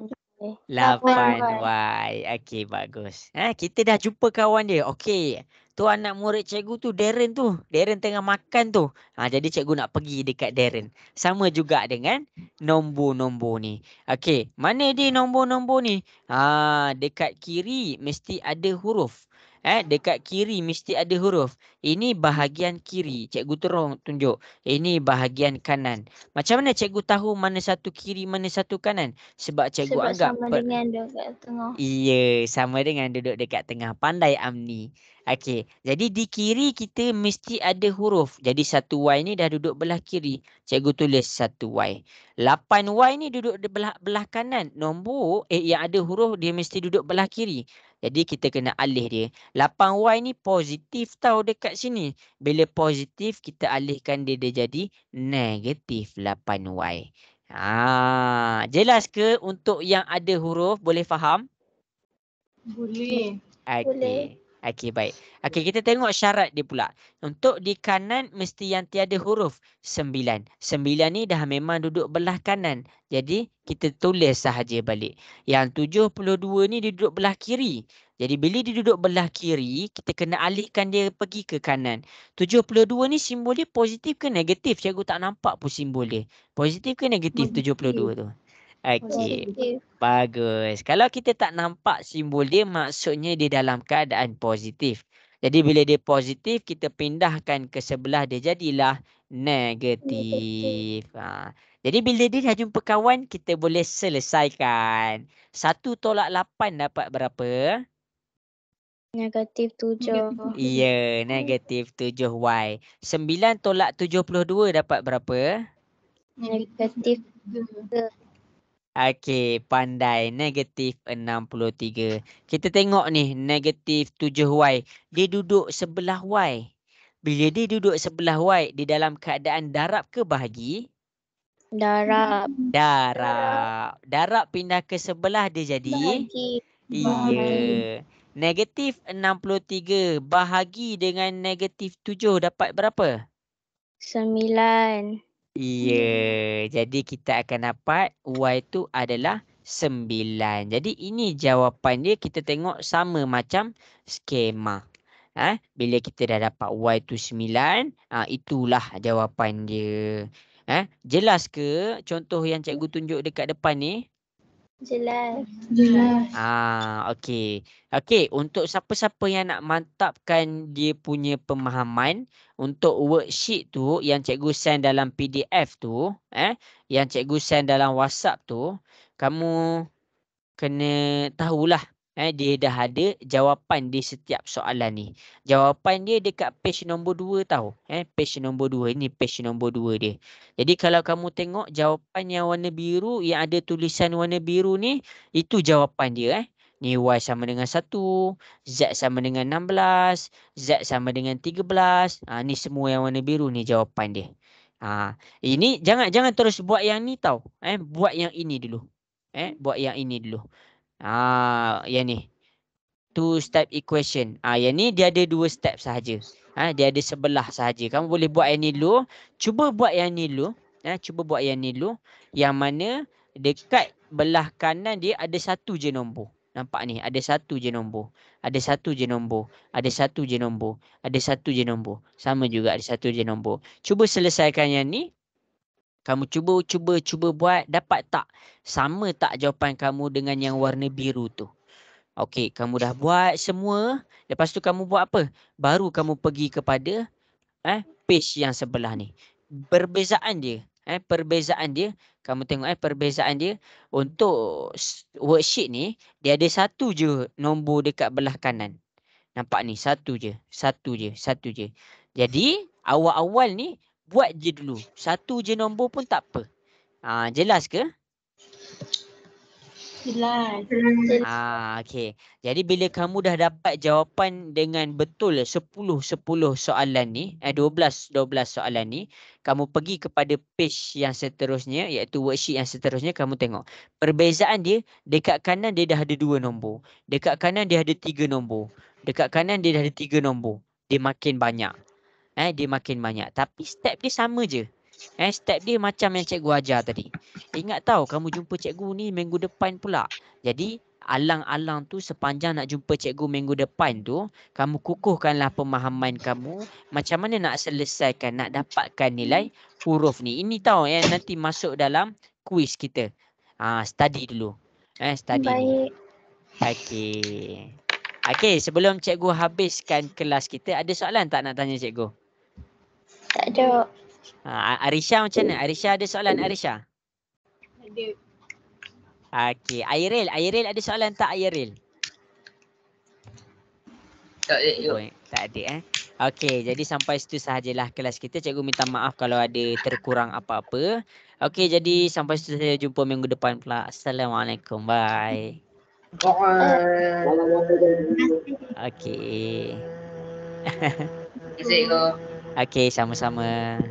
8Y. Okey, bagus. Kita dah jumpa kawan dia. Okey. Tu anak murid cikgu tu, Darren tu. Darren tengah makan tu. Jadi cikgu nak pergi dekat Darren. Sama juga dengan nombor-nombor ni. Okey, mana dia nombor-nombor ni? Dekat kiri mesti ada huruf. Dekat kiri mesti ada huruf. Ini bahagian kiri. Cikgu tunjuk. Ini bahagian kanan. Macam mana cikgu tahu mana satu kiri, mana satu kanan? Sebab cikgu Sebab anggap sama dengan dekat tengah. Iya, sama dengan duduk dekat tengah. Pandai Amni. Okey, jadi di kiri kita mesti ada huruf. Jadi 1Y ni dah duduk belah kiri. Cikgu tulis 1Y. 8Y ni duduk di belah kanan. Nombor yang ada huruf dia mesti duduk belah kiri. Jadi kita kena alih dia. 8Y ni positif tau dekat sini. Bila positif kita alihkan dia jadi negatif 8Y. Jelas ke untuk yang ada huruf? Boleh faham? Boleh. Okey. Okey, baik. Okey, kita tengok syarat dia pula. Untuk di kanan mesti yang tiada huruf 9. 9 ni dah memang duduk belah kanan. Jadi kita tulis sahaja balik. Yang 72 ni dia duduk belah kiri. Jadi bila dia duduk belah kiri, kita kena alihkan dia pergi ke kanan. 72 ni simbol dia positif ke negatif? Cikgu tak nampak pun simbol dia. Positif ke negatif 72 tu? Okey. Bagus. Kalau kita tak nampak simbol dia, maksudnya dia dalam keadaan positif. Jadi bila dia positif, kita pindahkan ke sebelah dia, jadilah negatif. Jadi bila dia dah jumpa kawan, kita boleh selesaikan. 1 tolak 8 dapat berapa? Negatif 7. Ya, negatif 7Y. 9 tolak 72 dapat berapa? Negatif 3. Okey, pandai. Negatif 63. Kita tengok ni, negatif 7Y. Dia duduk sebelah Y. Bila dia duduk sebelah Y, di dalam keadaan darab ke bahagi? darab. Darab. Darab pindah ke sebelah dia jadi? Bahagi. Iya. Negatif 63 bahagi dengan negatif 7 dapat berapa? 9. Ya, jadi kita akan dapat Y tu adalah 9. Jadi ini jawapan dia, kita tengok sama macam skema. Bila kita dah dapat Y tu 9, itulah jawapan dia. Jelas ke contoh yang cikgu tunjuk dekat depan ni? Jelas. Jelas. Okey. Okey, untuk siapa-siapa yang nak mantapkan dia punya pemahaman, untuk worksheet tu yang cikgu send dalam PDF tu, yang cikgu send dalam WhatsApp tu, kamu kena tahulah dia dah ada jawapan di setiap soalan ni. Jawapan dia dekat page nombor 2 tau. Page nombor 2 ni, page nombor 2 dia. Jadi kalau kamu tengok jawapan yang warna biru, yang ada tulisan warna biru ni, itu jawapan dia. Ni Y sama dengan 1, Z sama dengan 16, Z sama dengan 13. Ni semua yang warna biru ni jawapan dia. Ini jangan terus buat yang ni tau. Buat yang ini dulu. Buat yang ini dulu. Yang ni. Two step equation. Yang ni dia ada 2 step sahaja. Dia ada sebelah sahaja. Kamu boleh buat yang ni dulu. Cuba buat yang ni dulu. Cuba buat yang ni dulu. Yang mana dekat belah kanan dia ada 1 je nombor. Nampak ni, ada 1 je nombor. Ada 1 je nombor. Ada 1 je nombor. Ada 1 je nombor. Sama juga ada 1 je nombor. Cuba selesaikan yang ni. Kamu cuba buat, dapat tak? Sama tak jawapan kamu dengan yang warna biru tu? Okey, kamu dah buat semua. Lepas tu kamu buat apa? Baru kamu pergi kepada page yang sebelah ni. Perbezaan dia, kamu tengok perbezaan dia untuk worksheet ni, dia ada 1 je nombor dekat belah kanan. Nampak ni, 1 je. Jadi, awal-awal ni buat je dulu. 1 je nombor pun tak apa. Jelas ke? Jelas. Okey. Jadi bila kamu dah dapat jawapan dengan betul 10 soalan ni, 12 soalan ni, kamu pergi kepada page yang seterusnya, iaitu worksheet yang seterusnya, kamu tengok. Perbezaan dia, dekat kanan dia dah ada 2 nombor. Dekat kanan dia ada 3 nombor. Dekat kanan dia dah ada 3 nombor. Dia makin banyak. Dia makin banyak. Tapi step dia sama je. Step dia macam yang cikgu ajar tadi. Ingat tahu, kamu jumpa cikgu ni minggu depan pula. Jadi, alang-alang tu sepanjang nak jumpa cikgu minggu depan tu, kamu kukuhkanlah pemahaman kamu macam mana nak selesaikan, nak dapatkan nilai huruf ni. Ini tahu yang nanti masuk dalam kuis kita. Study dulu. Study dulu. Baik. Okey, sebelum cikgu habiskan kelas kita, ada soalan tak nak tanya cikgu? Tak ada. Arisha macam mana? Arisha ada soalan, Arisha? Ada. Okey, Airil ada soalan tak, Airil? Tak ada. Tak ada Okey, jadi sampai situ sahajalah kelas kita. Cikgu minta maaf kalau ada terkurang apa-apa. Okey, jadi sampai situ saja, jumpa minggu depan pula. Assalamualaikum. Bye. Okey. Cikgu. Okey, sama-sama.